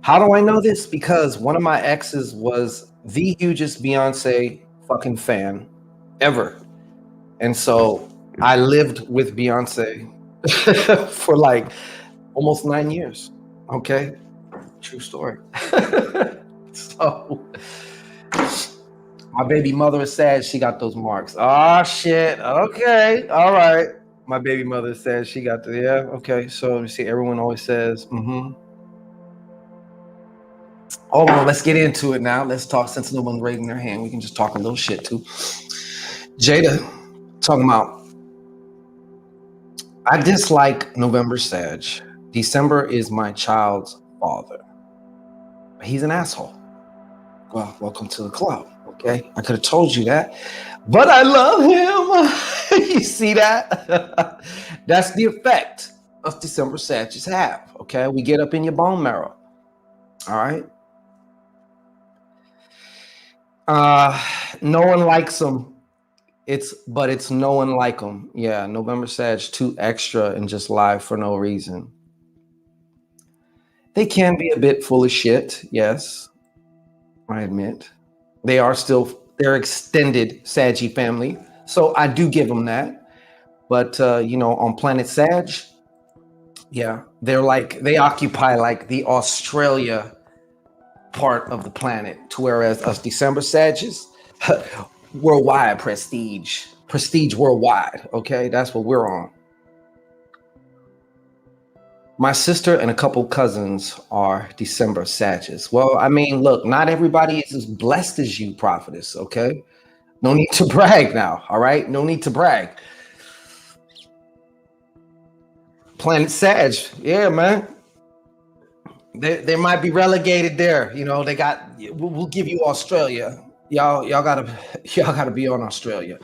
How do I know this? Because one of my exes was the hugest Beyonce fucking fan ever. And so I lived with Beyonce for like almost 9 years. Okay. True story. So my baby mother is sad she got those marks. Oh shit. Okay. All right. My baby mother says she got the okay. So let me see. Everyone always says, Oh well, let's get into it now. Let's talk since no one's raising their hand. We can just talk a little shit too. Jada talking about I dislike November Sag. December is my child's father. He's an asshole. Well, welcome to the club. Okay. I could have told you that, but I love him. You see that? That's the effect of December Sages have. Okay. We get up in your bone marrow. All right. No one likes them. It's no one like them. Yeah. November Sag too extra and just lie for no reason. They can be a bit full of shit. Yes. I admit. They're extended Saggy family. So I do give them that. But, on Planet Sag, yeah, they occupy like the Australia part of the planet. To whereas us December Sages, worldwide prestige worldwide. Okay. That's what we're on. My sister and a couple cousins are December Sages. Well, I mean, look, not everybody is as blessed as you, prophetess, okay? No need to brag now, all right? No need to brag. Planet Sag, yeah, man. They might be relegated there. We'll give you Australia. Y'all gotta be on Australia,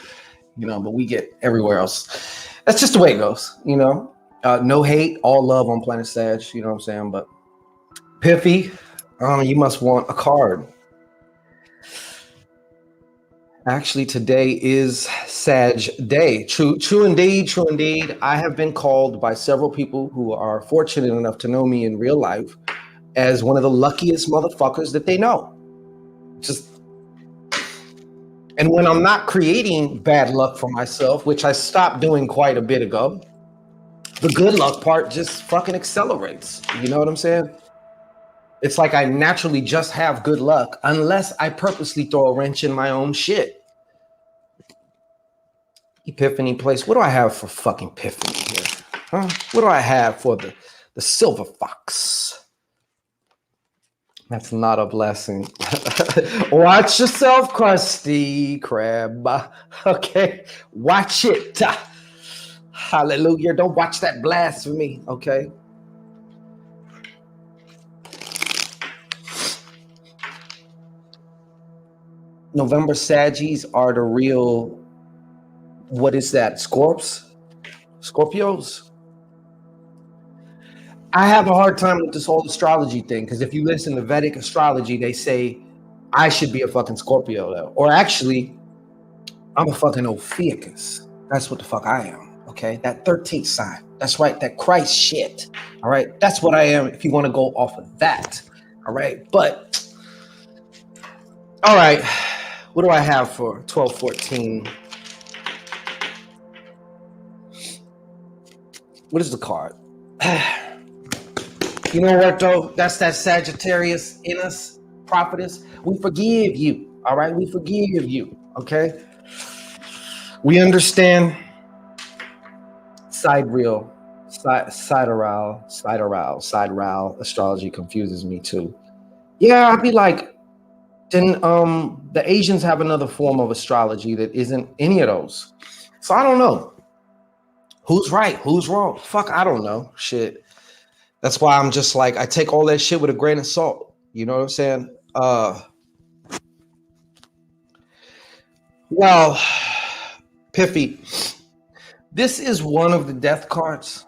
but we get everywhere else. That's just the way it goes, no hate, all love on Planet Sag, you know what I'm saying? But Piffy, you must want a card. Actually, today is Sag Day. True indeed. I have been called by several people who are fortunate enough to know me in real life as one of the luckiest motherfuckers that they know. And when I'm not creating bad luck for myself, which I stopped doing quite a bit ago, the good luck part just fucking accelerates. You know what I'm saying? It's like I naturally just have good luck unless I purposely throw a wrench in my own shit. Epiphany Place. What do I have for fucking Epiphany here? Huh? What do I have for the silver fox? That's not a blessing. Watch yourself, Krusty Krab. Okay? Watch it. Hallelujah. Don't watch that blasphemy, okay? November Saggies are the real, what is that? Scorpios? I have a hard time with this whole astrology thing because if you listen to Vedic astrology, they say I should be a fucking Scorpio though. Or actually, I'm a fucking Ophiuchus. That's what the fuck I am. Okay, that 13th sign. That's right, that Christ shit. All right, that's what I am if you want to go off of that. All right, but all right, what do I have for 12-14? What is the card? You know what though? That's that Sagittarius in us, prophetess. We forgive you. All right, we forgive you. Okay, we understand. Sidereal astrology confuses me too. Yeah, I'd be like, then the Asians have another form of astrology that isn't any of those. So I don't know. Who's right? Who's wrong? Fuck, I don't know. Shit. That's why I'm just like, I take all that shit with a grain of salt. You know what I'm saying? Well, Piffy, this is one of the death cards.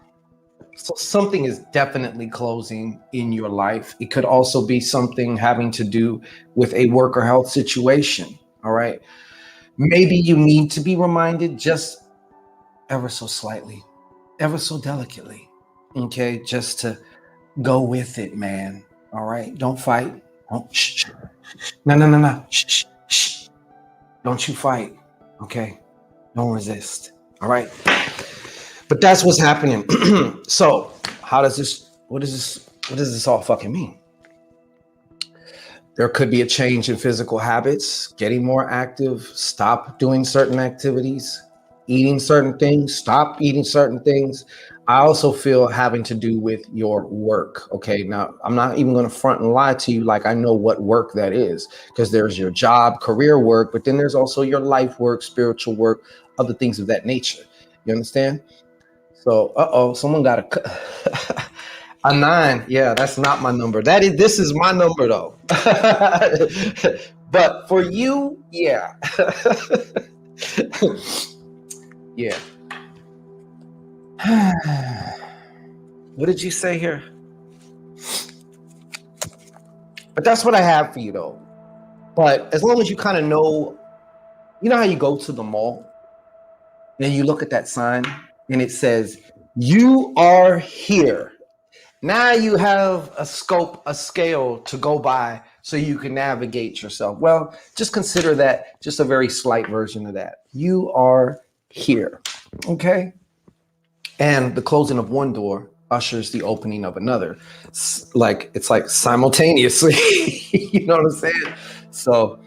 So something is definitely closing in your life. It could also be something having to do with a work or health situation. All right. Maybe you need to be reminded just ever so slightly, ever so delicately. Okay, just to go with it, man. All right, don't fight. Don't, shh, shh. No, no, no, no. Shh, shh, shh. Don't you fight. Okay, don't resist. All right. But that's what's happening. So, how does this? What is this? What does this all fucking mean? There could be a change in physical habits, getting more active, stop doing certain activities, eating certain things, stop eating certain things. I also feel having to do with your work. Okay. Now, I'm not even going to front and lie to you like I know what work that is, because there's your job, career work, but then there's also your life work, spiritual work, other things of that nature. You understand? So, someone got a 9. Yeah, that's not my number. This is my number though. But for you, yeah. Yeah. What did you say here? But that's what I have for you though. But as long as you kind of know, you know how you go to the mall and you look at that sign and it says, "You are here." Now you have a scope, a scale to go by so you can navigate yourself. Well, just consider that just a very slight version of that. You are here. Okay. And the closing of one door ushers the opening of another. It's like simultaneously. You know what I'm saying? So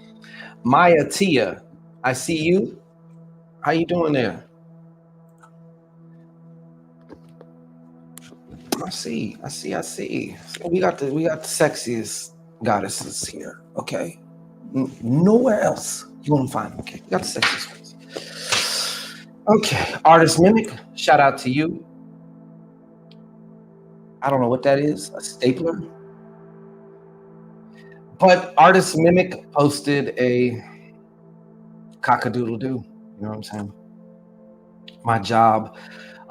Maya Tia, I see you. How you doing there? I see. So we got the sexiest goddesses here. Okay. Nowhere else you won't find them. Okay. We got the sexiest ones. Okay. Artist Mimic, shout out to you. I don't know what that is. A stapler. But Artist Mimic posted a cock-a-doodle-doo. You know what I'm saying? My job.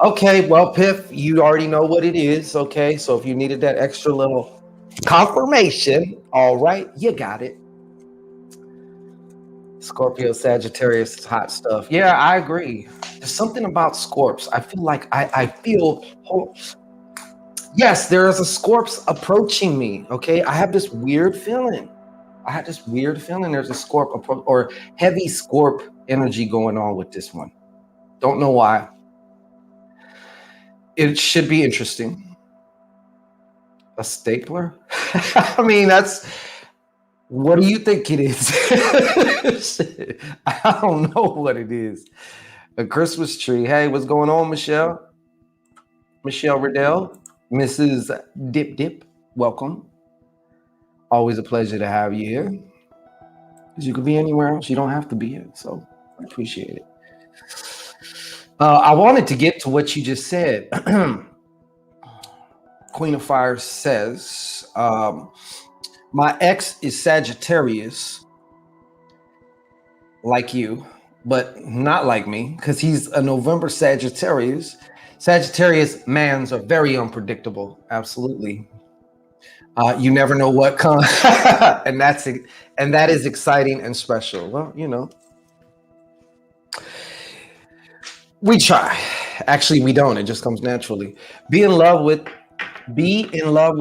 Okay, well, Piff, you already know what it is. Okay, so if you needed that extra little confirmation, all right, you got it. Scorpio, Sagittarius, hot stuff. Yeah, I agree. There's something about Scorps. I feel like I feel. Yes, there is a Scorps approaching me. Okay, I have this weird feeling. There's a Scorp or heavy Scorp energy going on with this one. Don't know why. It should be interesting. A stapler? I mean, what do you think it is? I don't know what it is. A Christmas tree. Hey, what's going on, Michelle? Michelle Riddell, Mrs. Dip Dip, welcome. Always a pleasure to have you here. Because you could be anywhere else. You don't have to be here. So I appreciate it. I wanted to get to what you just said. Queen of Fire says, my ex is Sagittarius, like you, but not like me, because he's a November Sagittarius. Sagittarius mans are very unpredictable. Absolutely. You never know what comes. and that is exciting and special. Well, you know. We try. Actually, we don't. It just comes naturally. Be in love with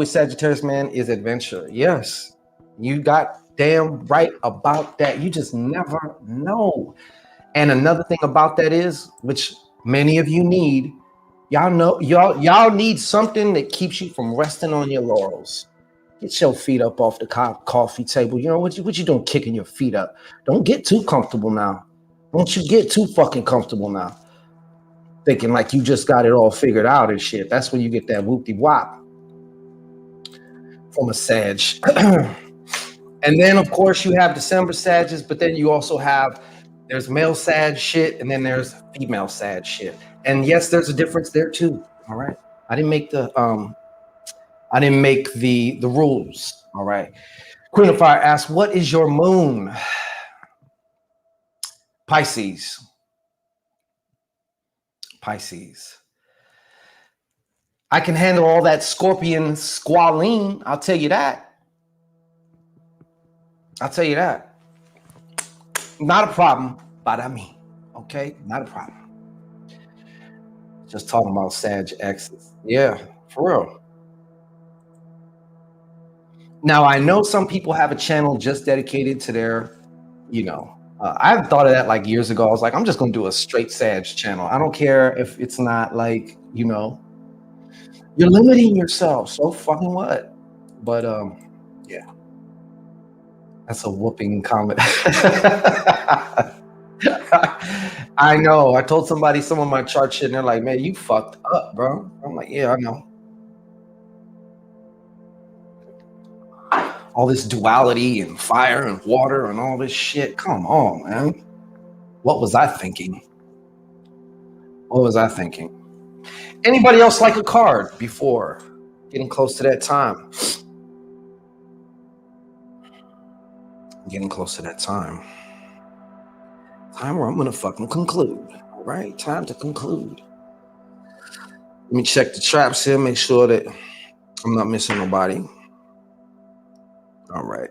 Sagittarius man is adventure. Yes. You got damn right about that. You just never know. And another thing about that is, which many of you need, y'all need something that keeps you from resting on your laurels. Get your feet up off the coffee table. You know what you doing kicking your feet up? Don't get too comfortable now. Don't you get too fucking comfortable now. Thinking like you just got it all figured out and shit. That's when you get that whoop-de-wop from a Sag. And then, of course, you have December Sages, but then you also have, there's male Sag shit, and then there's female Sag shit. And yes, there's a difference there too. All right. I didn't make the rules. All right. Queen of Fire asks, what is your moon? Pisces. I can handle all that Scorpion squalene. I'll tell you that. Not a problem, but I mean, okay, not a problem. Just talking about Sag exes. Yeah, For real. Now, I know some people have a channel just dedicated to their, I've thought of that like years ago. I was like, I'm just going to do a straight Sag channel. I don't care if it's not like, you're limiting yourself. So fucking what? But, yeah, that's a whooping comment. I know. I told somebody some of my chart shit and they're like, man, you fucked up, bro. I'm like, yeah, I know. All this duality and fire and water and all this shit. Come on, man. What was I thinking? What was I thinking? Anybody else like a card before getting close to that time? Getting close to that time. Time where I'm going to fucking conclude. All right? Time to conclude. Let me check the traps here, make sure that I'm not missing nobody. All right.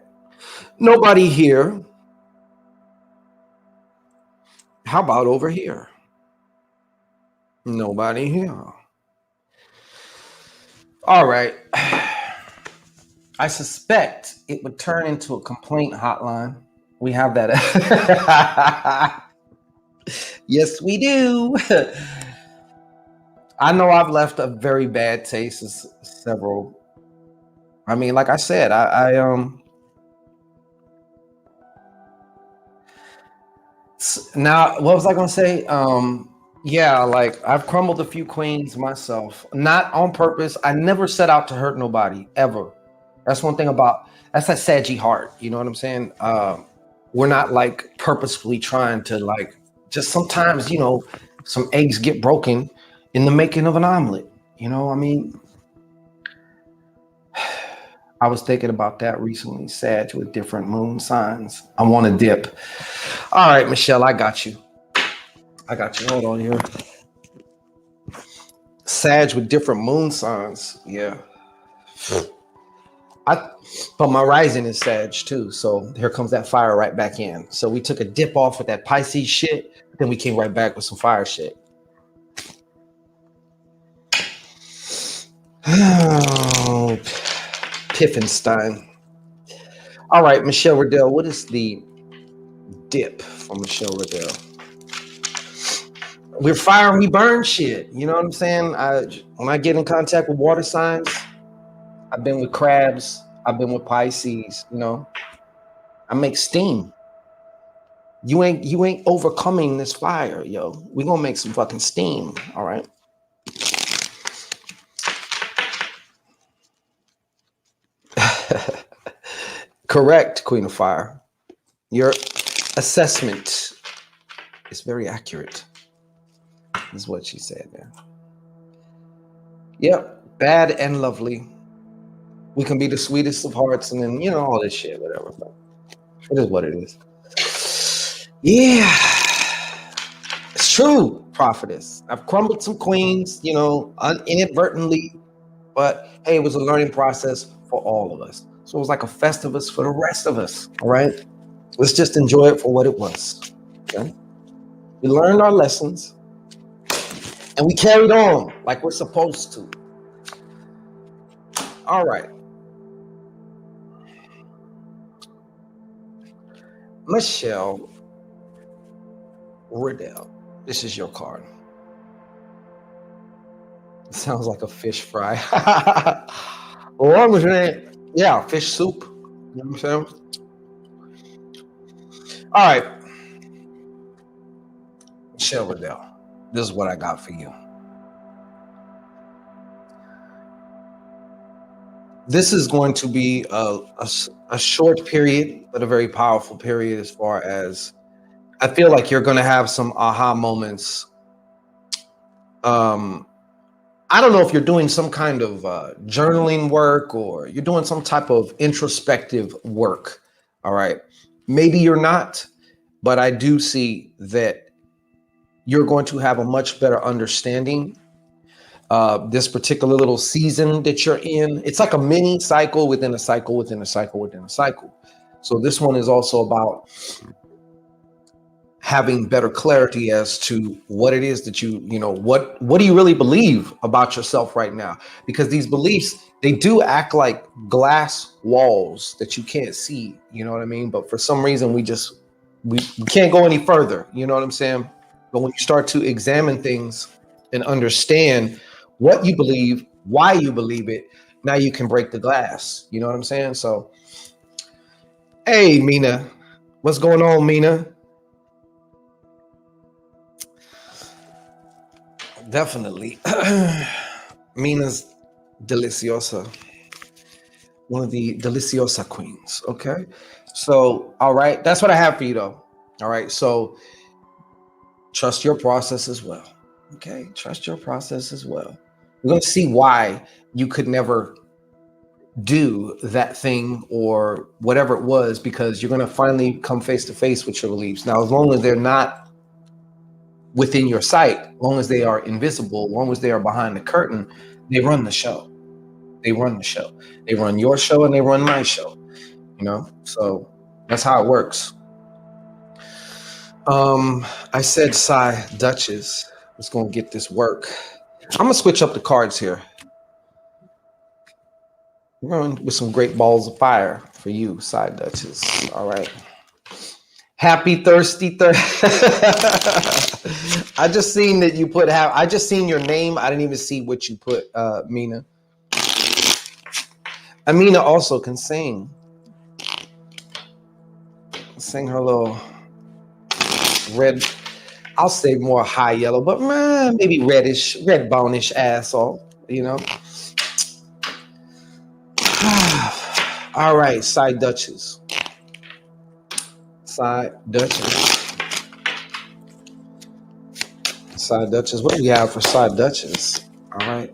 Nobody here. How about over here? Nobody here. All right. I suspect it would turn into a complaint hotline. We have that. Yes, we do. I know I've left a very bad taste in several. I mean, like I said, now what was I gonna say? Yeah, like I've crumbled a few queens myself, not on purpose. I never set out to hurt nobody ever. That's one thing that's that saggy heart. You know what I'm saying? We're not like purposefully trying to like. Just sometimes, some eggs get broken in the making of an omelet. I mean, I was thinking about that recently. Sag with different moon signs. I want to dip. All right, Michelle, I got you. Hold on here. Sag with different moon signs. Yeah. But my rising is Sag too. So here comes that fire right back in. So we took a dip off with that Pisces shit. Then we came right back with some fire shit. Oh, Piffenstein. All right, Michelle Riddell. What is the dip from Michelle Riddell? We're fire and we burn shit. You know what I'm saying? When I get in contact with water signs, I've been with crabs. I've been with Pisces. I make steam. You ain't overcoming this fire, yo. We gonna make some fucking steam. All right. Correct, Queen of Fire. Your assessment is very accurate. Is what she said there. Yep, bad and lovely. We can be the sweetest of hearts and then, all this shit, whatever. But it is what it is. Yeah. It's true, prophetess. I've crumbled some queens, inadvertently. But, hey, it was a learning process for all of us. So it was like a Festivus for the rest of us, all right? Let's just enjoy it for what it was, okay? We learned our lessons. And we carried on like we're supposed to. All right. Michelle Riddell, this is your card. It sounds like a fish fry. Yeah, fish soup. You know what I'm saying? All right. Michelle Riddell, this is what I got for you. This is going to be a short period, but a very powerful period as far as I feel like you're going to have some aha moments. I don't know if you're doing some kind of journaling work or you're doing some type of introspective work. All right. Maybe you're not, but I do see that you're going to have a much better understanding this particular little season that you're in. It's like a mini cycle within a cycle within a cycle within a cycle. So this one is also about having better clarity as to what it is that what do you really believe about yourself right now? Because these beliefs, they do act like glass walls that you can't see, you know what I mean? But for some reason we can't go any further, you know what I'm saying? But when you start to examine things and understand what you believe, why you believe it, now you can break the glass, you know what I'm saying? So hey, Mina, what's going on, Mina? Definitely. Mina's deliciosa, one of the deliciosa queens. Okay. So, all right. That's what I have for you, though. All right. So, trust your process as well. Okay. Trust your process as well. We're going to see why you could never do that thing or whatever it was, because you're going to finally come face to face with your beliefs. Now, as long as they're not within your sight, as long as they are invisible, as long as they are behind the curtain, they run the show. They run the show. They run your show and they run my show. You know, so that's how it works. I said Psy Duchess was gonna get this work. I'm gonna switch up the cards here. We're going with some great balls of fire for you, Psy Duchess. All right. Happy thirsty I just seen that you put I just seen your name. I didn't even see what you put, Mina. Amina also can sing. Sing her little red, I'll say more high yellow, but maybe reddish, red bonish asshole, you know. All right, Side Duchess. Side Duchess. Side Duchess. What do we have for Side Duchess? All right.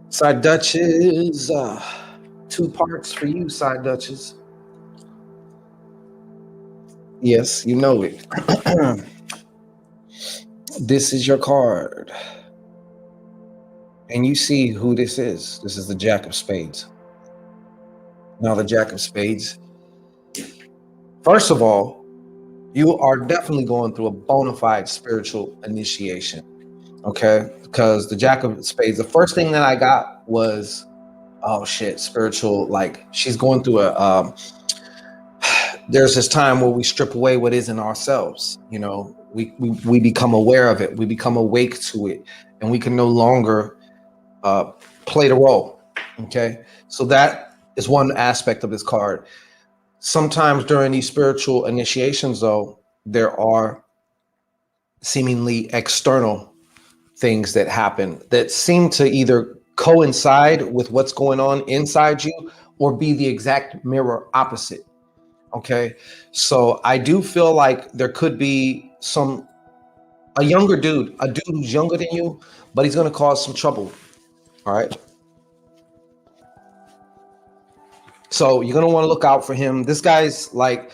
Side Duchess. 2 parts for you, Side Duchess. Yes, you know it. This is your card. And you see who this is. This is the Jack of Spades. Now, the Jack of Spades. First of all, you are definitely going through a bona fide spiritual initiation. Okay? Because the Jack of Spades, the first thing that I got was, oh shit, spiritual. Like, she's going through there's this time where we strip away what isn't ourselves. You know, we become aware of it. We become awake to it. And we can no longer play the role. Okay? So that is one aspect of this card. Sometimes during these spiritual initiations, though, there are seemingly external things that happen that seem to either coincide with what's going on inside you or be the exact mirror opposite. Okay. So I do feel like there could be a younger dude, a dude who's younger than you, but he's going to cause some trouble. All right. So you're going to want to look out for him. This guy's like,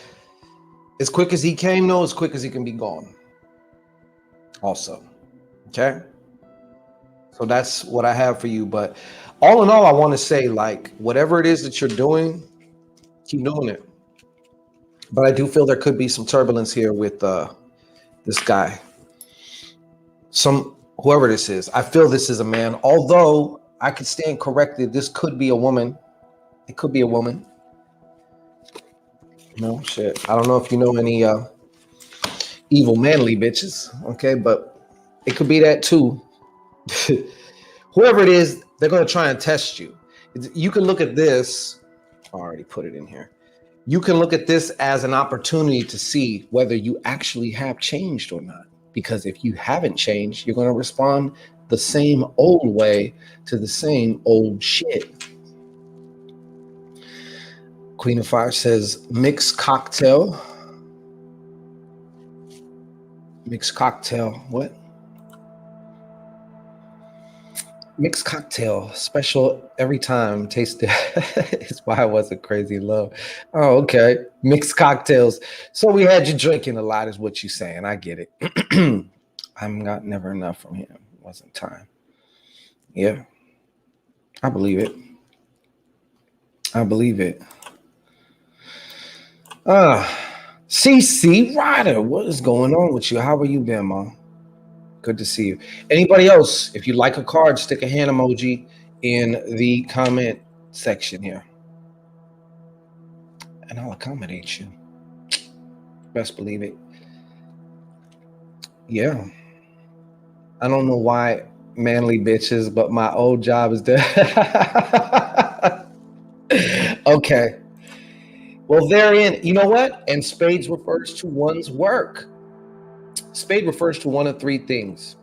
as quick as he came, though, as quick as he can be gone. Also. Okay. So that's what I have for you. But all in all, I want to say, like, whatever it is that you're doing, keep doing it. But I do feel there could be some turbulence here with this guy. Whoever this is. I feel this is a man. Although I could stand corrected, this could be a woman. It could be a woman. No shit. I don't know if you know any evil manly bitches. Okay, but it could be that too. Whoever it is, they're going to try and test you. You can look at this. I already put it in here. You can look at this as an opportunity to see whether you actually have changed or not. Because if you haven't changed, you're going to respond the same old way to the same old shit. Queen of Fire says, mixed cocktail. Mixed cocktail. What? Mixed cocktail. Special every time. Taste it. It's why I wasn't crazy in love. Oh, okay. Mixed cocktails. So we had you drinking a lot is what you're saying. I get it. I'm not never enough from him. It wasn't time. Yeah. I believe it. I believe it. CC Ryder, what is going on with you? How are you been, Mom? Good to see you. Anybody else? If you like a card, stick a hand emoji in the comment section here, and I'll accommodate you. Best believe it. Yeah. I don't know why manly bitches, but my old job is there. Okay. Well, therein, you know what? And spades refers to one's work. Spade refers to one of three things,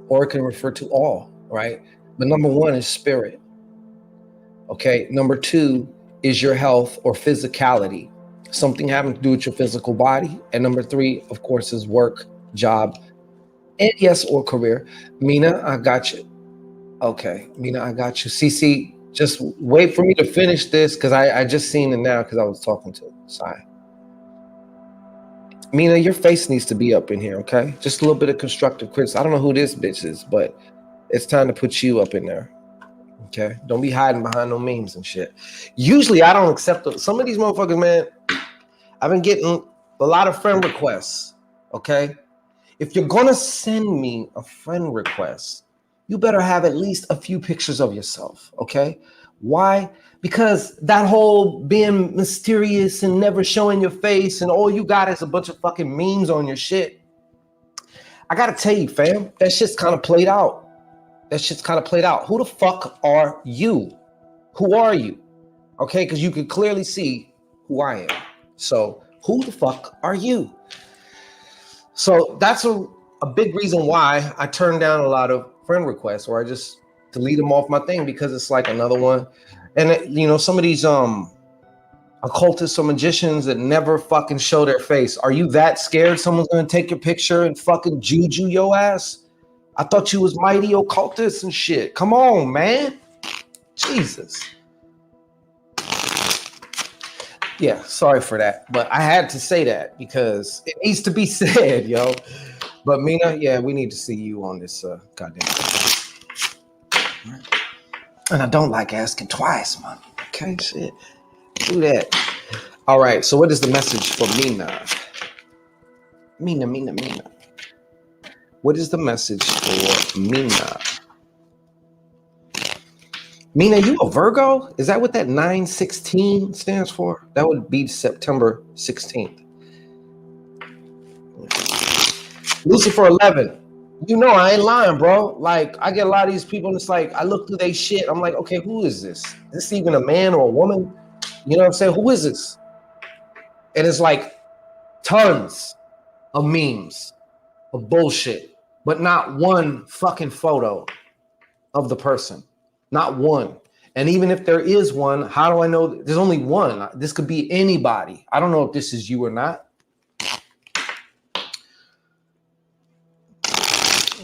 or it can refer to all, right? But number one is spirit. Okay. Number two is your health or physicality, something having to do with your physical body. And number three, of course, is work, job, and yes, or career. Mina, I got you. Okay, Mina, I got you. CC, just wait for me to finish this because I just seen it now because I was talking to Sai. Mina, your face needs to be up in here, okay? Just a little bit of constructive criticism. I don't know who this bitch is, but it's time to put you up in there. Okay? Don't be hiding behind no memes and shit. Usually I don't accept some of these motherfuckers, man. I've been getting a lot of friend requests. Okay. If you're gonna send me a friend request, you better have at least a few pictures of yourself. Okay. Why? Because that whole being mysterious and never showing your face and all you got is a bunch of fucking memes on your shit. I gotta tell you, fam, that shit's kind of played out. That shit's kind of played out. Who the fuck are you? Who are you? Okay, because you can clearly see who I am. So who the fuck are you? So that's a big reason why I turn down a lot of friend requests, or I just delete them off my thing, because it's like another one. And you know, some of these occultists or magicians that never fucking show their face. Are you that scared someone's gonna take your picture and fucking juju your ass? I thought you was mighty occultist and shit. Come on, man. Jesus. Yeah, sorry for that, but I had to say that because it needs to be said, yo. But Mina, yeah, we need to see you on this goddamn. And I don't like asking twice, man. Okay, shit. Do that. All right, so what is the message for Mina? Mina. What is the message for Mina? Mina, you a Virgo? Is that what that 9/16 stands for? That would be September 16th. Lucifer 11. You know I ain't lying, bro. Like, I get a lot of these people and it's like, I look through their shit. I'm like, okay, who is this? Is this even a man or a woman? You know what I'm saying? Who is this? And it's like tons of memes of bullshit, but not one fucking photo of the person. Not one. And even if there is one, how do I know there's only one? This could be anybody. I don't know if this is you or not.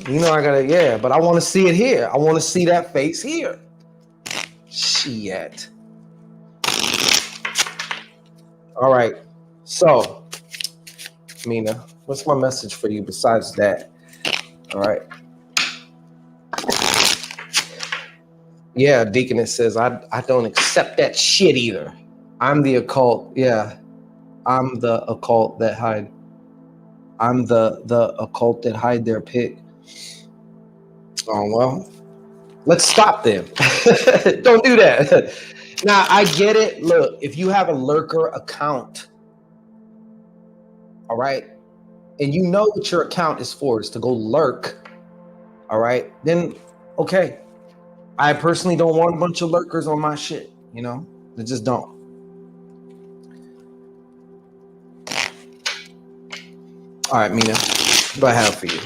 You know, I gotta, yeah, but I want to see it here. I want to see that face here. Shit. All right. So, Mina, what's my message for you besides that? All right. Yeah, Deaconess says, I don't accept that shit either. I'm the occult. Yeah. I'm the occult that hide. I'm the occult that hide their pig. Oh, well, let's stop them. Don't do that. Now, I get it. Look, if you have a lurker account, all right, and you know what your account is for, is to go lurk, all right, then, okay. I personally don't want a bunch of lurkers on my shit, you know? I just don't. All right, Mina, what do I have for you?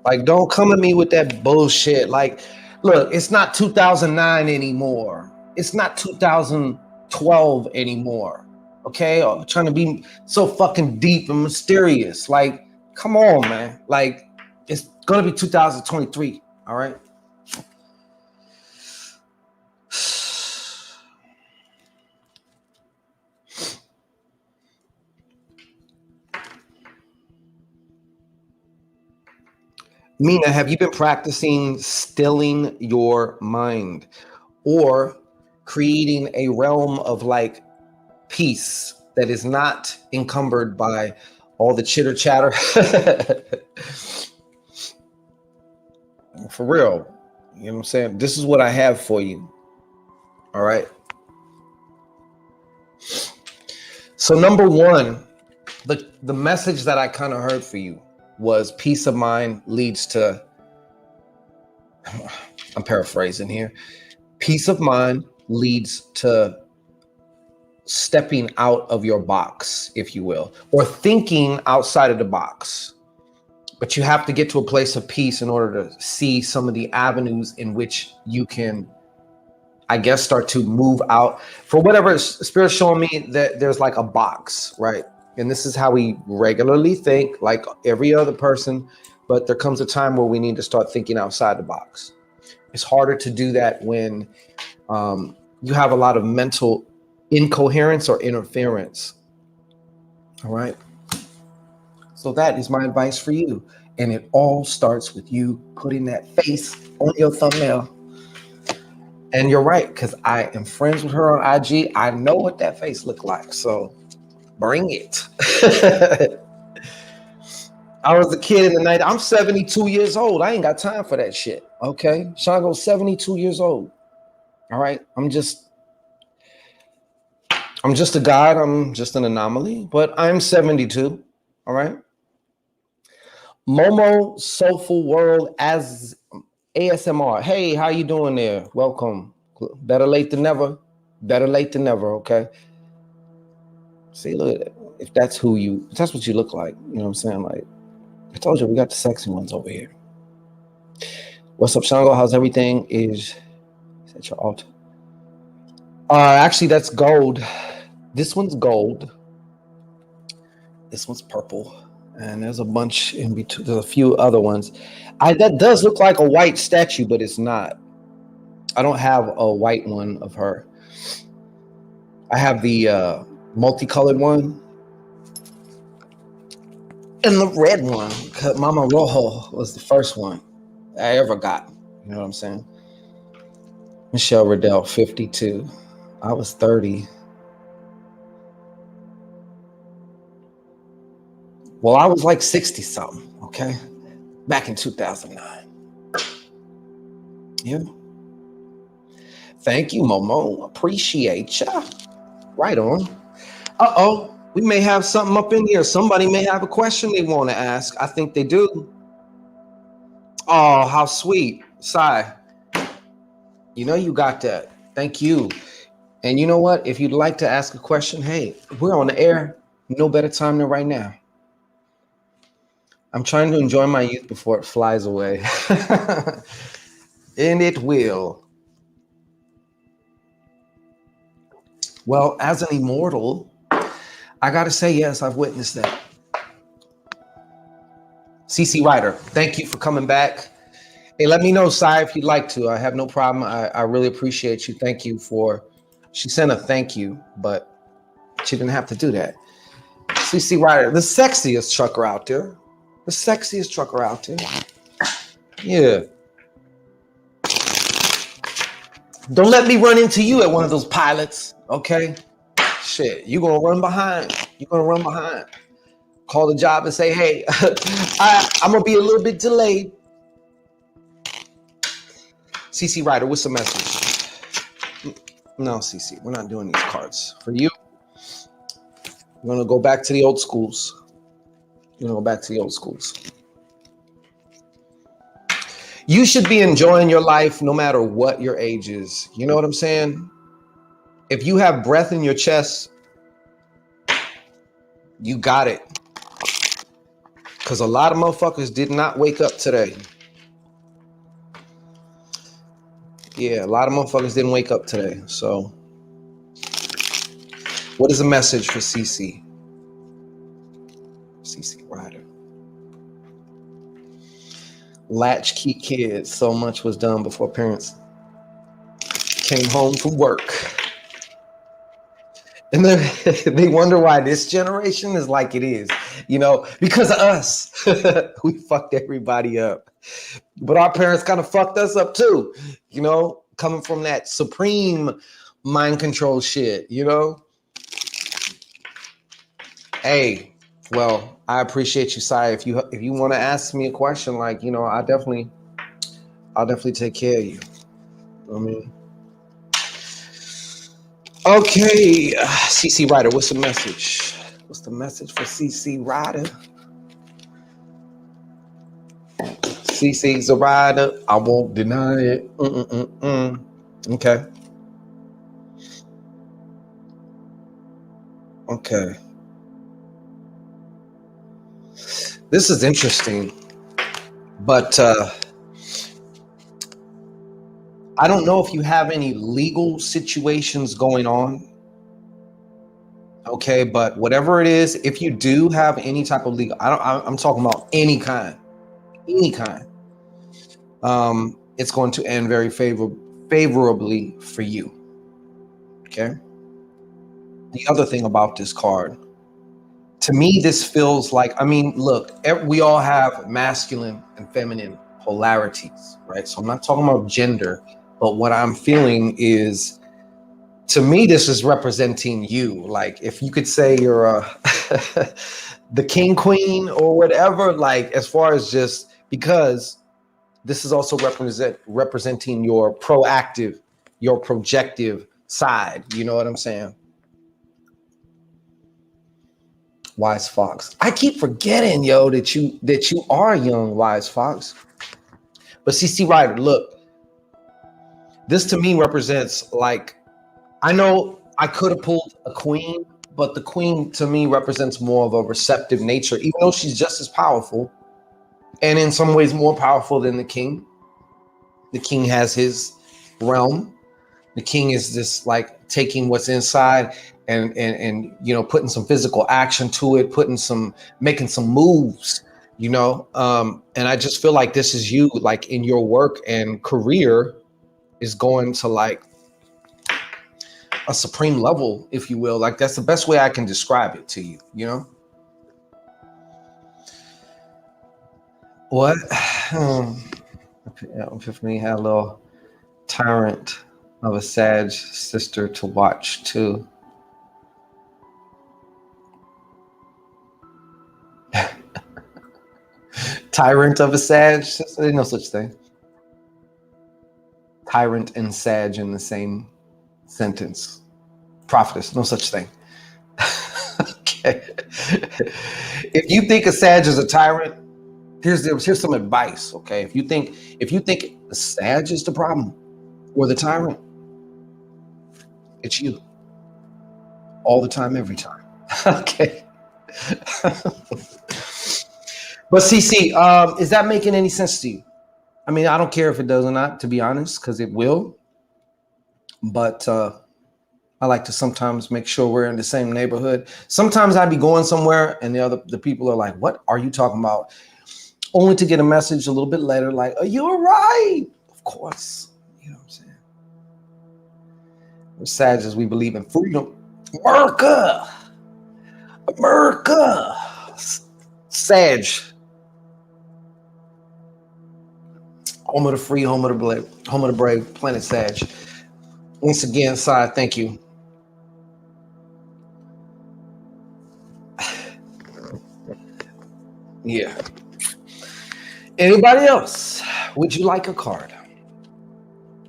Like, don't come at me with that bullshit. Like, look, it's not 2009 anymore. It's not 2012 anymore, okay? Or trying to be so fucking deep and mysterious. Like, come on, man. Like, it's gonna be 2023, all right? Mina, have you been practicing stilling your mind or creating a realm of like peace that is not encumbered by all the chitter chatter. For real. You know what I'm saying? This is what I have for you. All right. So number one, the message that I kind of heard for you was peace of mind leads to, I'm paraphrasing here. Peace of mind leads to stepping out of your box, if you will, or thinking outside of the box. But you have to get to a place of peace in order to see some of the avenues in which you can, I guess, start to move out. For whatever Spirit's showing me, that there's like a box, right? And this is how we regularly think, like every other person. But there comes a time where we need to start thinking outside the box. It's harder to do that when you have a lot of mental incoherence or interference. All right. So that is my advice for you. And it all starts with you putting that face on your thumbnail. And you're right, because I am friends with her on IG. I know what that face looked like. So bring it. I was a kid in the night. I'm 72 years old. I ain't got time for that shit. Okay. Shango's 72 years old. All right. I'm just a god. I'm just an anomaly, but I'm 72. All right. Momo Soulful World as ASMR. Hey, how you doing there? Welcome. Better late than never. Better late than never. Okay. See, look at it. If that's what you look like. You know what I'm saying? Like, I told you, we got the sexy ones over here. What's up, Shango? How's everything? Is that your altar? Actually, that's gold. This one's gold. This one's purple. And there's a bunch in between. There's a few other ones. That does look like a white statue, but it's not. I don't have a white one of her. I have the multicolored one. And the red one. Mama Rojo was the first one I ever got. You know what I'm saying? Michelle Riddell, 52. I was 30. Well, I was like 60 something, okay? Back in 2009. Yeah. Thank you, Momo. Appreciate ya. Right on. Uh-oh. We may have something up in here. Somebody may have a question they want to ask. I think they do. Oh, how sweet. Sai. You know you got that. Thank you. And you know what? If you'd like to ask a question, hey, we're on the air. No better time than right now. I'm trying to enjoy my youth before it flies away. And it will. Well, as an immortal, I got to say, yes, I've witnessed that. CC Ryder, thank you for coming back. Hey, let me know, Sai, if you'd like to. I have no problem. I really appreciate you. Thank you for, she sent a thank you, but she didn't have to do that. CC Ryder, the sexiest trucker out there. The sexiest trucker out there. Yeah. Don't let me run into you at one of those pilots, okay? Shit, you're going to run behind. You're going to run behind. Call the job and say, hey, I'm going to be a little bit delayed. CC Ryder, what's the message? No, CC, we're not doing these cards. For you, we're going to go back to the old schools. We're going to go back to the old schools. You should be enjoying your life no matter what your age is. You know what I'm saying? If you have breath in your chest, you got it. Because a lot of motherfuckers did not wake up today. Yeah, a lot of motherfuckers didn't wake up today. So, what is the message for CC? CC Ryder. Latchkey kids. So much was done before parents came home from work. And they wonder why this generation is like it is, you know, because of us. We fucked everybody up. But our parents kind of fucked us up too, you know, coming from that supreme mind control shit, you know. Hey, well, I appreciate you, Sai. If you want to ask me a question, like, I'll definitely take care of you. I mean, okay, CC Ryder, what's the message? What's the message for CC Ryder? CC's a rider. I won't deny it. Okay. Okay. This is interesting, but I don't know if you have any legal situations going on. Okay, but whatever it is, if you do have any type of legal, I'm talking about any kind. It's going to end very favorably for you. Okay. The other thing about this card, to me, this feels like, I mean, look, we all have masculine and feminine polarities, right? So I'm not talking about gender, but what I'm feeling is, to me, this is representing you. Like, if you could say you're the king, queen, or whatever, like, as far as just because this is also representing your proactive, your projective side. You know what I'm saying? Wise Fox. I keep forgetting, yo, that you are young, Wise Fox. But CC Ryder, look, this to me represents, like, I know I could have pulled a queen, but the queen to me represents more of a receptive nature, even though she's just as powerful and in some ways more powerful than the king. The king has his realm. The king is just like taking what's inside and putting some physical action to it, making some moves, and I just feel like this is you, like, in your work and career is going to, like, a supreme level, if you will. Like, that's the best way I can describe it to you, What? Epiphany had a little tyrant of a Sag sister to watch too. Tyrant of a Sag sister? There's no such thing. Tyrant and Sag in the same sentence. Prophetess, no such thing. Okay. If you think a Sag is a tyrant, here's some advice. Okay. If you think the Sag is the problem or the tyrant, it's you. All the time, every time. Okay. But CC, is that making any sense to you? I mean, I don't care if it does or not, to be honest, because it will. But I like to sometimes make sure we're in the same neighborhood. Sometimes I'd be going somewhere and the people are like, what are you talking about? Only to get a message a little bit later, like, are you all right? Of course. You know what I'm saying? We're Sagittarius, we believe in freedom. America. Sag. Home of the free, home of the brave, planet Sag. Once again, Sai, thank you. Yeah. Anybody else? Would you like a card?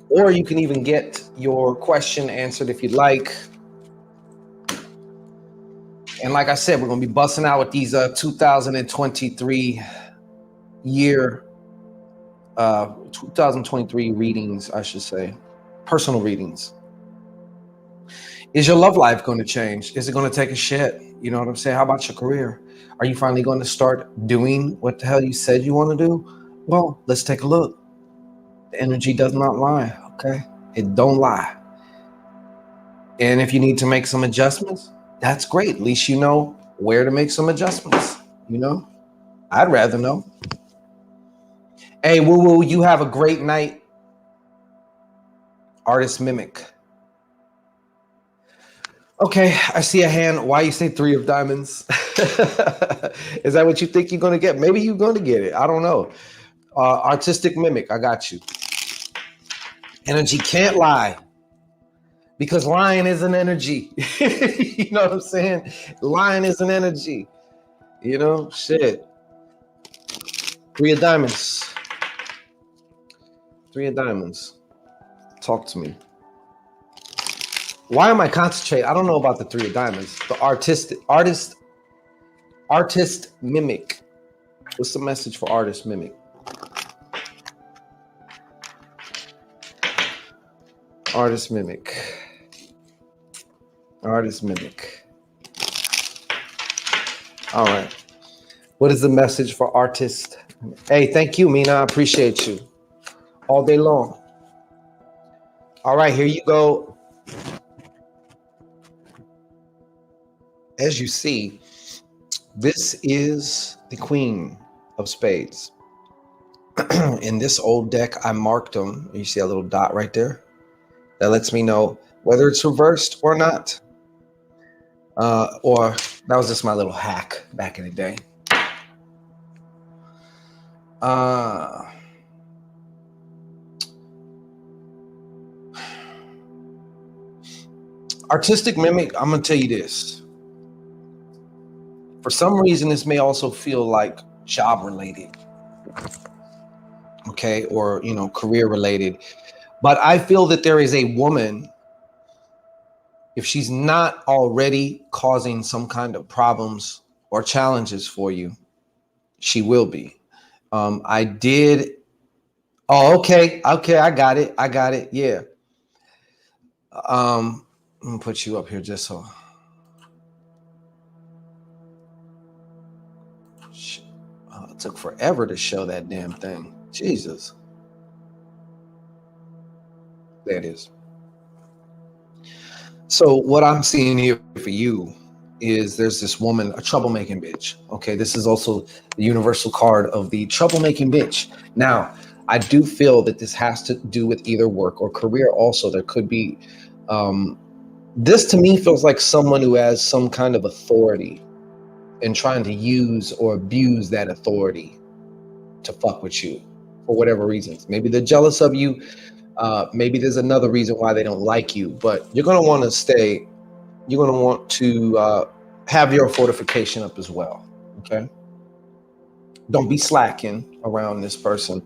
Or you can even get your question answered if you'd like. And like I said, we're going to be busting out with these 2023 year, 2023 readings, I should say, personal readings. Is your love life going to change? Is it going to take a shit? You know what I'm saying? How about your career? Are you finally going to start doing what the hell you said you want to do? Well, let's take a look. The energy does not lie, okay? It don't lie. And if you need to make some adjustments, that's great. At least you know where to make some adjustments, I'd rather know. Hey, woo-woo, you have a great night. Artist Mimic. Okay, I see a hand. Why you say 3 of diamonds? Is that what you think you're going to get? Maybe you're going to get it. I don't know. Artistic Mimic, I got you. Energy can't lie. because lying is an energy. You know what I'm saying? Lying is an energy. You know, shit. 3 of diamonds. 3 of diamonds. Talk to me. Why am I concentrating? I don't know about the 3 of diamonds. The artist mimic. What's the message for artist mimic? Artist mimic. Artist mimic. All right. What is the message for artist? Hey, thank you, Mina. I appreciate you. All day long. All right, here you go. As you see, this is the Queen of Spades. In this old deck, I marked them. You see a little dot right there? That lets me know whether it's reversed or not. Or that was just my little hack back in the day. Artistic mimic, I'm going to tell you this. For some reason, this may also feel like job related. Okay, or, you know, career related. But I feel that there is a woman, if she's not already causing some kind of problems or challenges for you, she will be. I did. Oh, okay. Okay, I got it. Yeah. I'm gonna put you up here just so. Oh, it took forever to show that damn thing. Jesus. There it is. So what I'm seeing here for you is there's this woman, a troublemaking bitch. Okay, this is also the universal card of the troublemaking bitch. Now, I do feel that this has to do with either work or career also. There could be, this to me feels like someone who has some kind of authority and trying to use or abuse that authority to fuck with you for whatever reasons. Maybe they're jealous of you. Maybe there's another reason why they don't like you, but you're going to want to stay, you're going to want to have your fortification up as well. Okay. Don't be slacking around this person.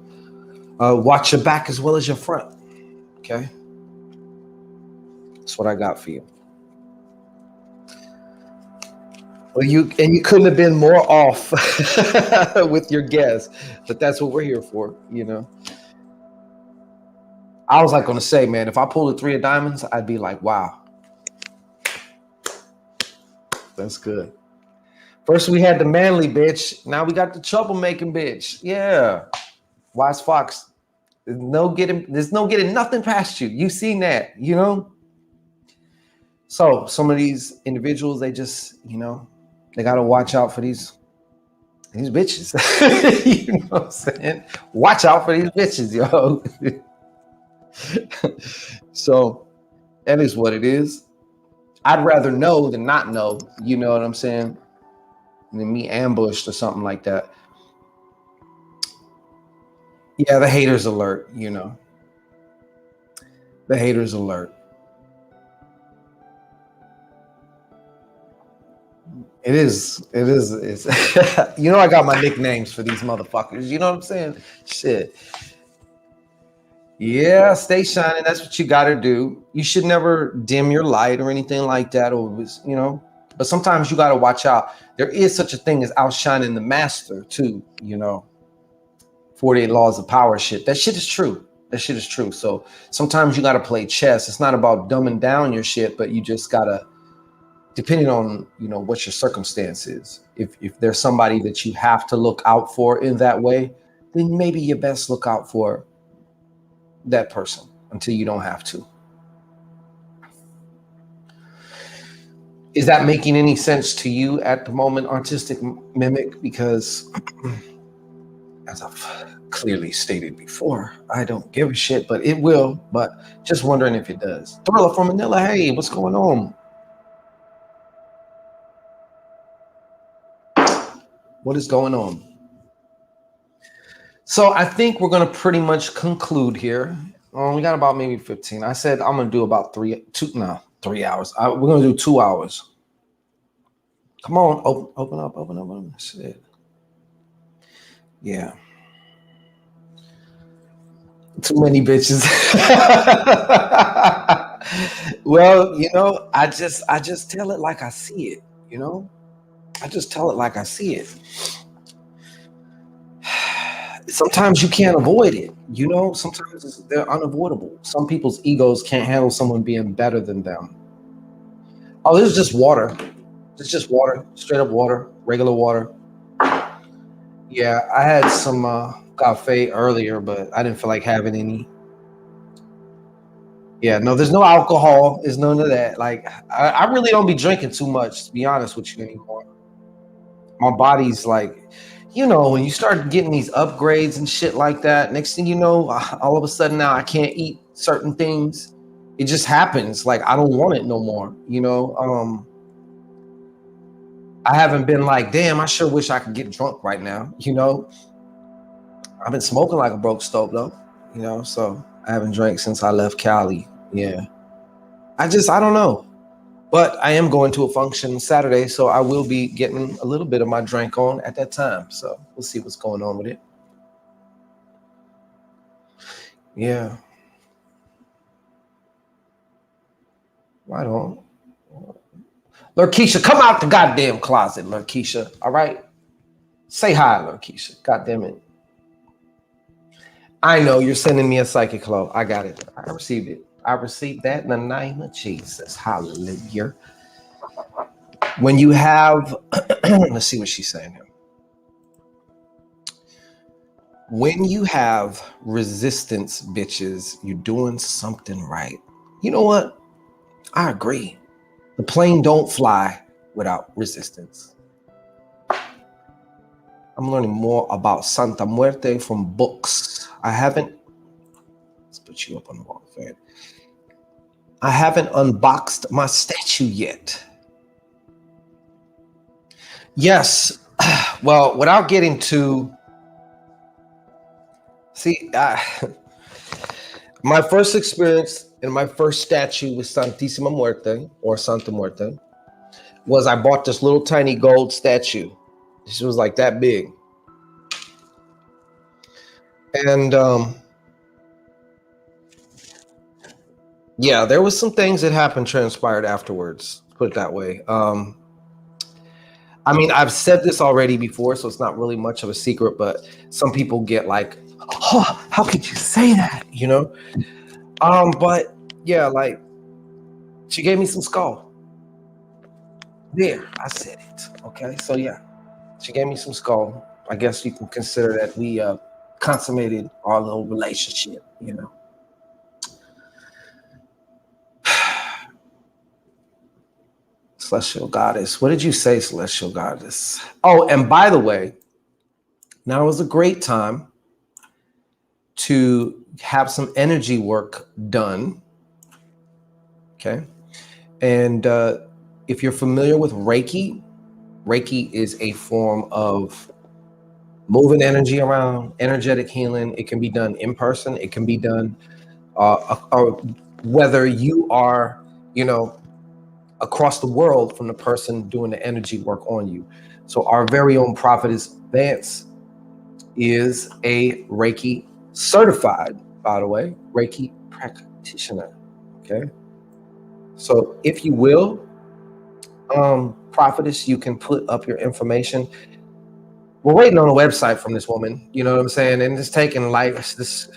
Watch your back as well as your front. Okay. That's what I got for you. Well, you couldn't have been more off with your guess, but that's what we're here for, you know. I was like going to say, man, if I pulled a 3 of diamonds, I'd be like, wow, that's good. First we had the manly bitch. Now we got the troublemaking bitch. Yeah. Wise Fox. There's no getting nothing past you. You've seen that, you know? So some of these individuals, they just, you know, they got to watch out for these bitches. You know what I'm saying? Watch out for these bitches, yo. So that is what it is. I'd rather know than not know, you know what I'm saying? Than me ambushed or something like that. Yeah, the haters alert, you know. The haters alert. It's you know, I got my nicknames for these motherfuckers. You know what I'm saying? Shit. Yeah, stay shining. That's what you got to do. You should never dim your light or anything like that. Or, you know, but sometimes you got to watch out. There is such a thing as outshining the master too, you know. 48 laws of power shit. That shit is true. That shit is true. So sometimes you got to play chess. It's not about dumbing down your shit, but you just got to, depending on, you know, what your circumstance is. If there's somebody that you have to look out for in that way, then maybe you best look out for that person until you don't have to. Is that making any sense to you at the moment, artistic mimic? Because as I've clearly stated before, I don't give a shit, but it will. But just wondering if it does. Thriller from Manila, hey, what's going on? What is going on? So I think we're going to pretty much conclude here. We got about maybe 15. I said I'm gonna do about 3 hours. We're gonna do 2 hours. Come on, open up. Shit. Yeah. Too many bitches. Well, I just tell it like I see it, I just tell it like I see it. Sometimes you can't avoid it, sometimes they're unavoidable. Some people's egos can't handle someone being better than them. Oh, this is just water. It's just water, straight up water, regular water. Yeah, I had some cafe earlier, but I didn't feel like having any. Yeah, no, there's no alcohol. There's none of that. Like, I really don't be drinking too much, to be honest with you anymore. My body's like, when you start getting these upgrades and shit like that, next thing you know, all of a sudden now I can't eat certain things. It just happens. Like, I don't want it no more. I haven't been like, damn, I sure wish I could get drunk right now. I've been smoking like a broke stove though, so I haven't drank since I left Cali. Yeah. I don't know. But I am going to a function Saturday, so I will be getting a little bit of my drink on at that time. So we'll see what's going on with it. Yeah. Right on. Lurkeisha, come out the goddamn closet, Lurkeisha. All right? Say hi, Lurkeisha. God damn it. I know you're sending me a psychic hello. I got it. I received it. I received that in the name of Jesus. Hallelujah. When you have, let's see what she's saying here. When you have resistance, bitches, you're doing something right. You know what? I agree. The plane don't fly without resistance. I'm learning more about Santa Muerte from books. Let's put you up on the wall, fan. I haven't unboxed my statue yet. Yes. Well, without getting to... See, my first experience and my first statue with Santissima Muerte, or Santa Muerte, was I bought this little tiny gold statue. This was like that big. And yeah, there was some things that transpired afterwards, put it that way. I mean, I've said this already before, so it's not really much of a secret, but some people get like, oh, how could you say that? But yeah, like, she gave me some skull. There, I said it. Okay, so yeah, she gave me some skull. I guess you can consider that we consummated our little relationship, Celestial Goddess. What did you say, Celestial Goddess? Oh, and by the way, now is a great time to have some energy work done. Okay. And if you're familiar with Reiki, Reiki is a form of moving energy around, energetic healing. It can be done in person. It can be done whether you are, across the world from the person doing the energy work on you. So our very own Prophetess Vance is a Reiki certified, by the way, Reiki practitioner. Okay. So if you will, Prophetess, you can put up your information. We're waiting on a website from this woman, you know what I'm saying? And it's taking like this,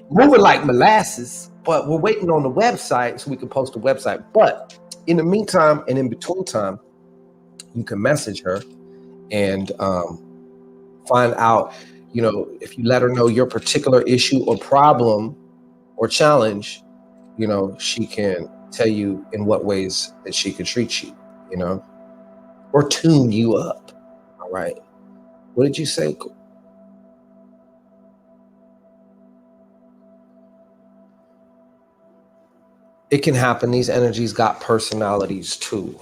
moving like molasses, but we're waiting on the website so we can post a website. But in the meantime and in between time, you can message her and find out, if you let her know your particular issue or problem or challenge, she can tell you in what ways that she can treat you, or tune you up. All right. What did you say? It can happen. These energies got personalities too.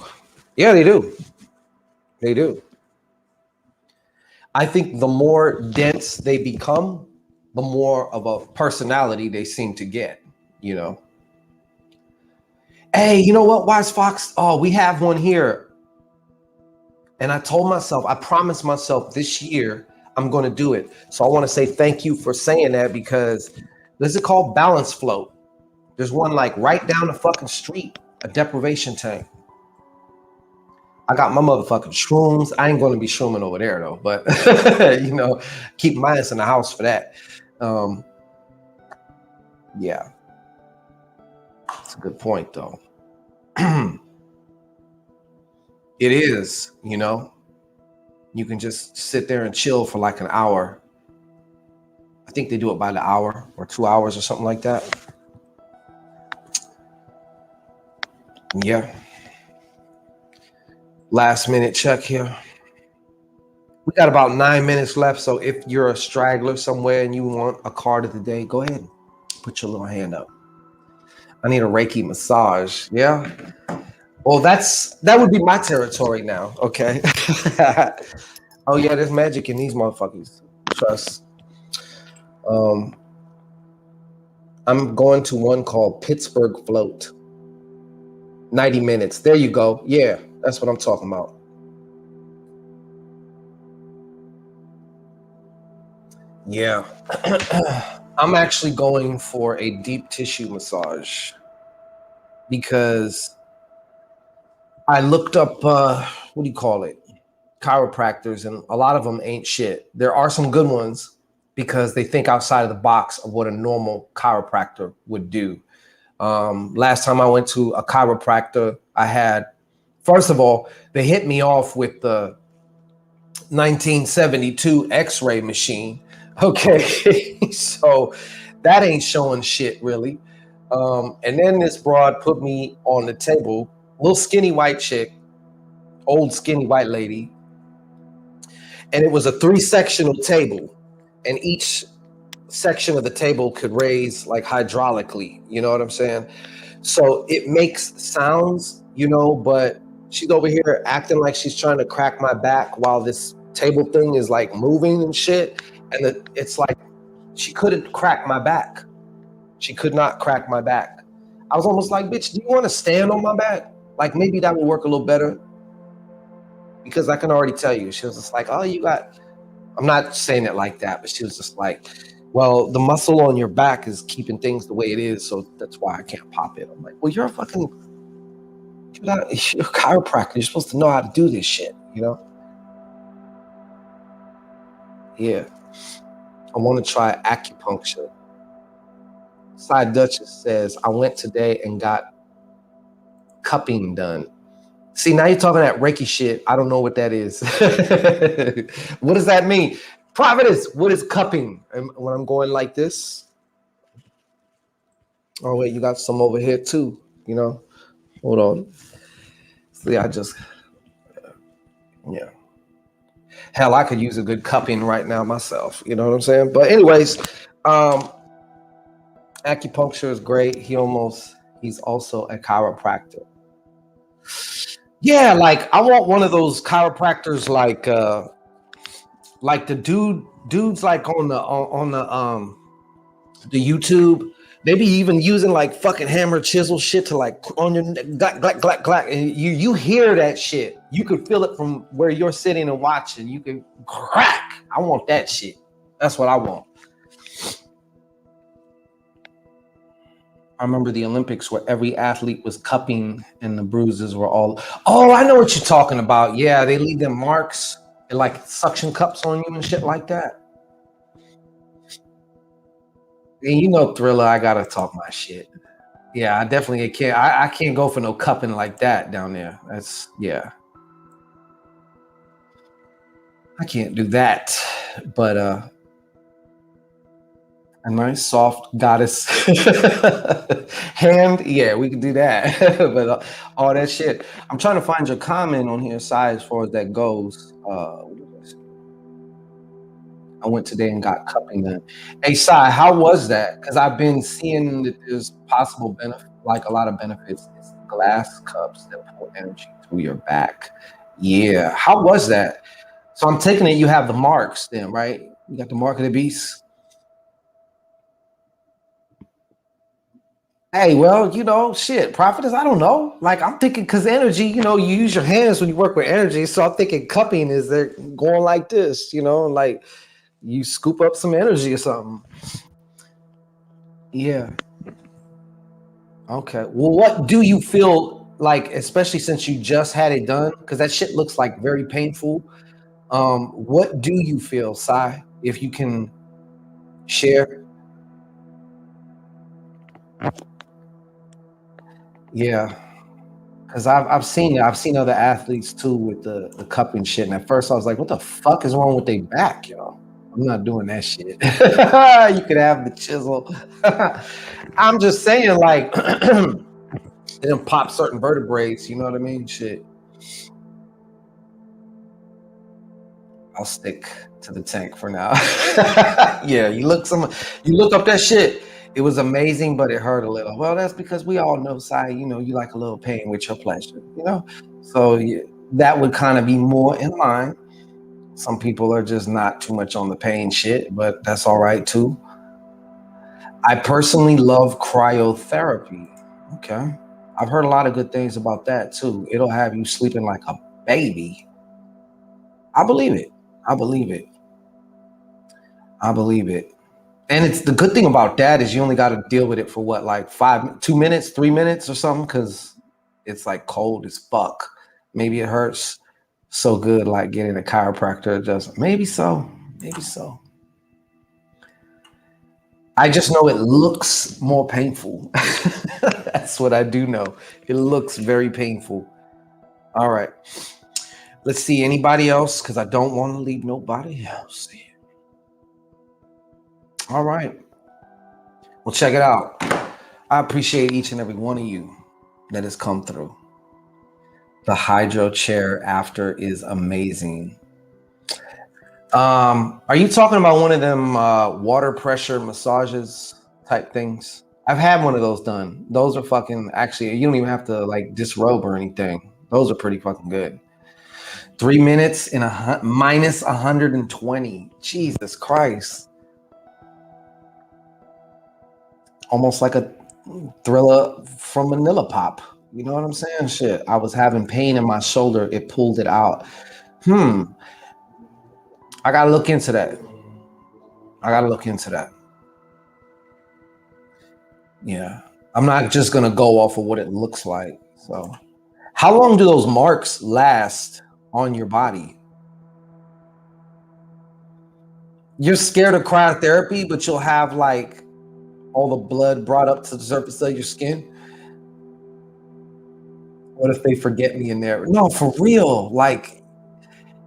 Yeah, they do. They do. I think the more dense they become, the more of a personality they seem to get, you know. Hey, you know what, Wise Fox? Oh, we have one here. And I told myself, I promised myself this year I'm going to do it. So I want to say thank you for saying that, because this is called Balance Float. There's one like right down the fucking street, a deprivation tank. I got my motherfucking shrooms. I ain't going to be shrooming over there though, but you know, keep my ass in the house for that. Yeah, that's a good point though. It is, you know, you can just sit there and chill for like an hour. I think they do it by the hour or 2 hours or something like that. Yeah. Last minute check here. We got about 9 minutes left. So if you're a straggler somewhere and you want a card of the day, go ahead. Put your little hand up. I need a Reiki massage. Yeah. Well, that would be my territory now. Okay. Oh yeah, there's magic in these motherfuckers. Trust. I'm going to one called Pittsburgh Float. 90 minutes. There you go. Yeah, that's what I'm talking about. Yeah. I'm actually going for a deep tissue massage because I looked up, what do you call it? Chiropractors, and a lot of them ain't shit. There are some good ones because they think outside of the box of what a normal chiropractor would do. Last time I went to a chiropractor, I had, first of all, they hit me off with the 1972 X-ray machine. Okay, so that ain't showing shit really. And then this broad put me on the table, little skinny white chick, old skinny white lady. And it was a 3-sectional table, and each section of the table could raise like hydraulically, you know what I'm saying? So it makes sounds, you know, but she's over here acting like she's trying to crack my back while this table thing is like moving and shit. And it's like she couldn't crack my back. She could not crack my back. I was almost like, bitch, do you want to stand on my back? Like maybe that would work a little better. Because I can already tell you, she was just like, oh, you got, I'm not saying it like that, but she was just like, well, the muscle on your back is keeping things the way it is, so that's why I can't pop it. I'm like, well, you're a chiropractor. You're supposed to know how to do this shit, you know? Yeah. I want to try acupuncture. Side Duchess says, I went today and got cupping done. See, now you're talking that Reiki shit. I don't know what that is. What does that mean? Providence, what is cupping? And when I'm going like this. Oh, wait, you got some over here too, you know? Hold on. See, yeah. Hell, I could use a good cupping right now myself. You know what I'm saying? But anyways, acupuncture is great. He's also a chiropractor. Yeah, like I want one of those chiropractors like the dudes like on the YouTube. They be even using like fucking hammer chisel shit to like on your neck, glack, and you hear that shit. You could feel it from where you're sitting and watching. You can crack. I want that shit. That's what I want. I remember the Olympics where every athlete was cupping and the bruises were all. Oh, I know what you're talking about. Yeah, they leave them marks and like suction cups on you and shit like that. And you know, Thriller, I gotta talk my shit. Yeah, I definitely can't. I can't go for no cupping like that down there. That's yeah. I can't do that. But a nice soft goddess hand, yeah, we can do that. But all that shit. I'm trying to find your comment on here, Sai, as far as that goes. I went today and got cupping done. Hey, Sai, how was that? Because I've been seeing that there's possible benefit, like a lot of benefits. It's glass cups that pour energy to your back. Yeah, how was that? So I'm taking it you have the marks then, right? You got the mark of the beast. Hey, well, shit, prophetess, I don't know. Like, I'm thinking, because energy, you use your hands when you work with energy. So I'm thinking cupping is they're going like this, like you scoop up some energy or something. Yeah. Okay. Well, what do you feel like, especially since you just had it done? Because that shit looks like very painful. What do you feel, Sai, if you can share? Yeah. Because I've seen other athletes too with the cupping shit. And at first I was like, what the fuck is wrong with their back, yo? I'm not doing that shit. You could have the chisel. I'm just saying, like, it'll pop certain vertebrae, you know what I mean? Shit. I'll stick to the tank for now. Yeah, you look up that shit. It was amazing, but it hurt a little. Well, that's because we all know, Sai, you like a little pain with your pleasure. So yeah, that would kind of be more in line. Some people are just not too much on the pain shit, but that's all right too. I personally love cryotherapy. Okay. I've heard a lot of good things about that too. It'll have you sleeping like a baby. I believe it. I believe it. I believe it. And it's the good thing about that is you only got to deal with it for what, like 2 minutes, 3 minutes or something, because it's like cold as fuck. Maybe it hurts so good, like getting a chiropractor adjustment. Maybe so. Maybe so. I just know it looks more painful. That's what I do know. It looks very painful. All right. Let's see. Anybody else? Because I don't want to leave nobody else. All right. Well, check it out. I appreciate each and every one of you that has come through. The hydro chair after is amazing. Are you talking about one of them water pressure massages type things? I've had one of those done. Those are fucking, actually, you don't even have to like disrobe or anything. Those are pretty fucking good. 3 minutes in minus 120. Jesus Christ. Almost like a Thriller from Manila Pop. You know what I'm saying? Shit. I was having pain in my shoulder. It pulled it out. I gotta look into that. Yeah. I'm not just gonna go off of what it looks like. So how long do those marks last on your body? You're scared of cryotherapy, but you'll have like all the blood brought up to the surface of your skin. What if they forget me in there? No, for real. Like,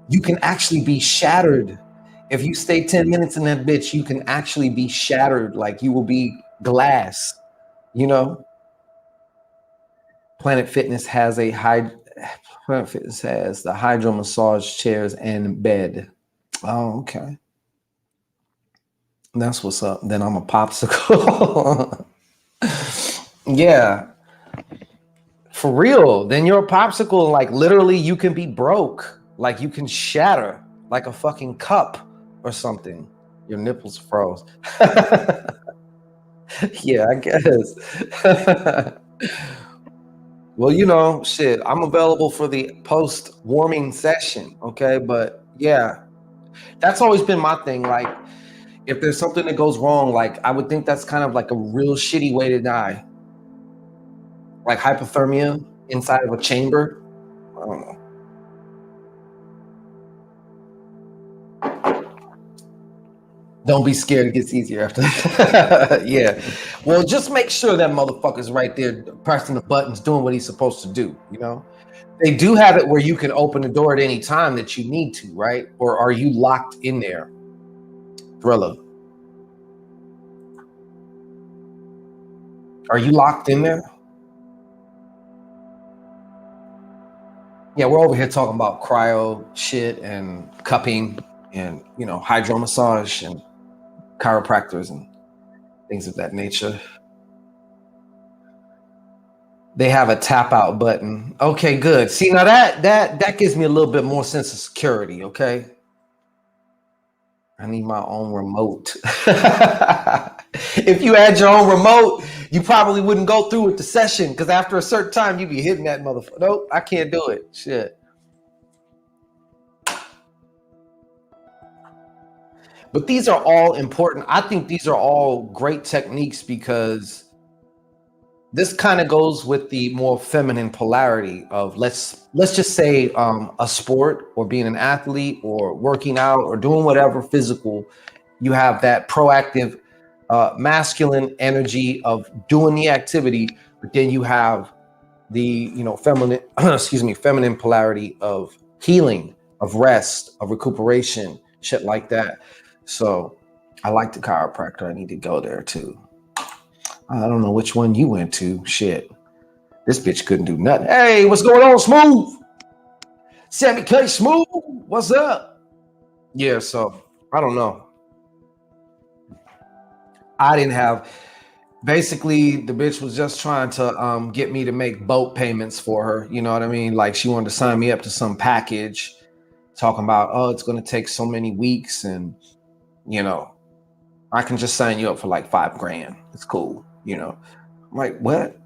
you can actually be shattered. If you stay 10 minutes in that bitch, you can actually be shattered. Like, you will be glass, you know? Planet Fitness has the hydro massage chairs and bed. Oh, okay. That's what's up. Then I'm a popsicle. Yeah. For real. Then you're a popsicle. Like, literally, you can be broke. Like, you can shatter like a fucking cup or something. Your nipples froze. Yeah, I guess. Well, shit, I'm available for the post-warming session, okay? But yeah, that's always been my thing. Like, if there's something that goes wrong, like, I would think that's kind of like a real shitty way to die. Like hypothermia inside of a chamber. I don't know. Don't be scared. It gets easier after that. Yeah. Well, just make sure that motherfucker's right there pressing the buttons, doing what he's supposed to do, They do have it where you can open the door at any time that you need to, right? Or are you locked in there? Thriller. Are you locked in there? Yeah, we're over here talking about cryo shit and cupping and, hydro massage and chiropractors and things of that nature. They have a tap out button. Okay, good. See, now that gives me a little bit more sense of security, okay? I need my own remote. If you had your own remote, You probably wouldn't go through with the session because after a certain time, you be hitting that motherfucker. Nope, I can't do it. Shit. But these are all important. I think these are all great techniques because this kind of goes with the more feminine polarity of let's just say a sport or being an athlete or working out or doing whatever physical. You have that proactive masculine energy of doing the activity, but then you have the feminine feminine polarity of healing, of rest, of recuperation, shit like that. So I like the chiropractor. I need to go there too. I don't know which one you went to. Shit, this bitch couldn't do nothing. Hey, what's going on, Smooth? Sammy K Smooth, what's up? Yeah, so I don't know. I didn't have. Basically, the bitch was just trying to get me to make boat payments for her. You know what I mean? Like she wanted to sign me up to some package, talking about, oh, it's going to take so many weeks, and I can just sign you up for like $5,000. It's cool. I'm like, what?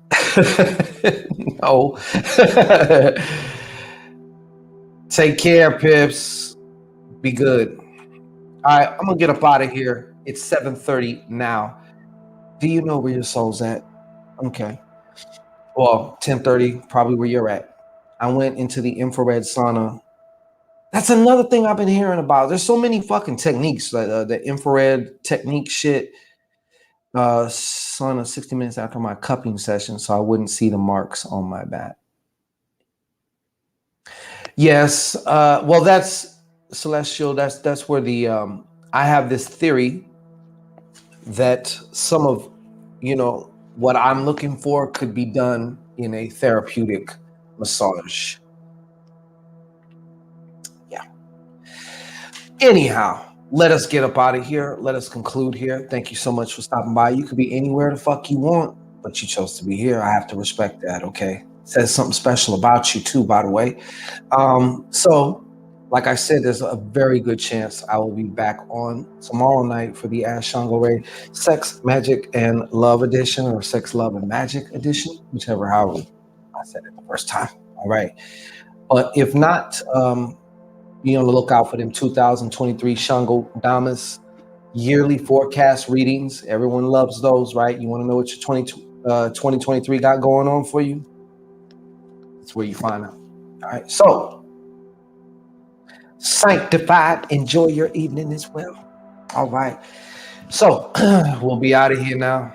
No. Take care, Pips. Be good. All right, I'm gonna get up out of here. It's 7:30 now. Do you know where your soul's at? Okay. Well, 10:30, probably where you're at. I went into the infrared sauna. That's another thing I've been hearing about. There's so many fucking techniques, like the infrared technique shit. Sauna 60 minutes after my cupping session, so I wouldn't see the marks on my back. Yes. Well, that's celestial. That's where the I have this theory that some of what I'm looking for could be done in a therapeutic massage. Yeah. Anyhow, let us get up out of here. Let us conclude here. Thank you so much for stopping by. You could be anywhere the fuck you want, but you chose to be here. I have to respect that, okay? It says something special about you too, by the way. So like I said, there's a very good chance I will be back on tomorrow night for the Shango Rei Sex, Magic, and Love edition, or Sex, Love, and Magic edition, however I said it the first time. All right. But if not, be on the lookout for them 2023 Shango Damas yearly forecast readings. Everyone loves those, right? You want to know what your 2023 got going on for you? That's where you find out. All right. So, sanctified, enjoy your evening as well. All right. So, we'll be out of here now.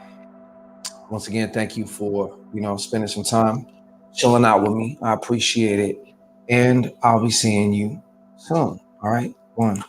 Once again, thank you for, spending some time chilling out with me. I appreciate it. And I'll be seeing you soon. All right. 1.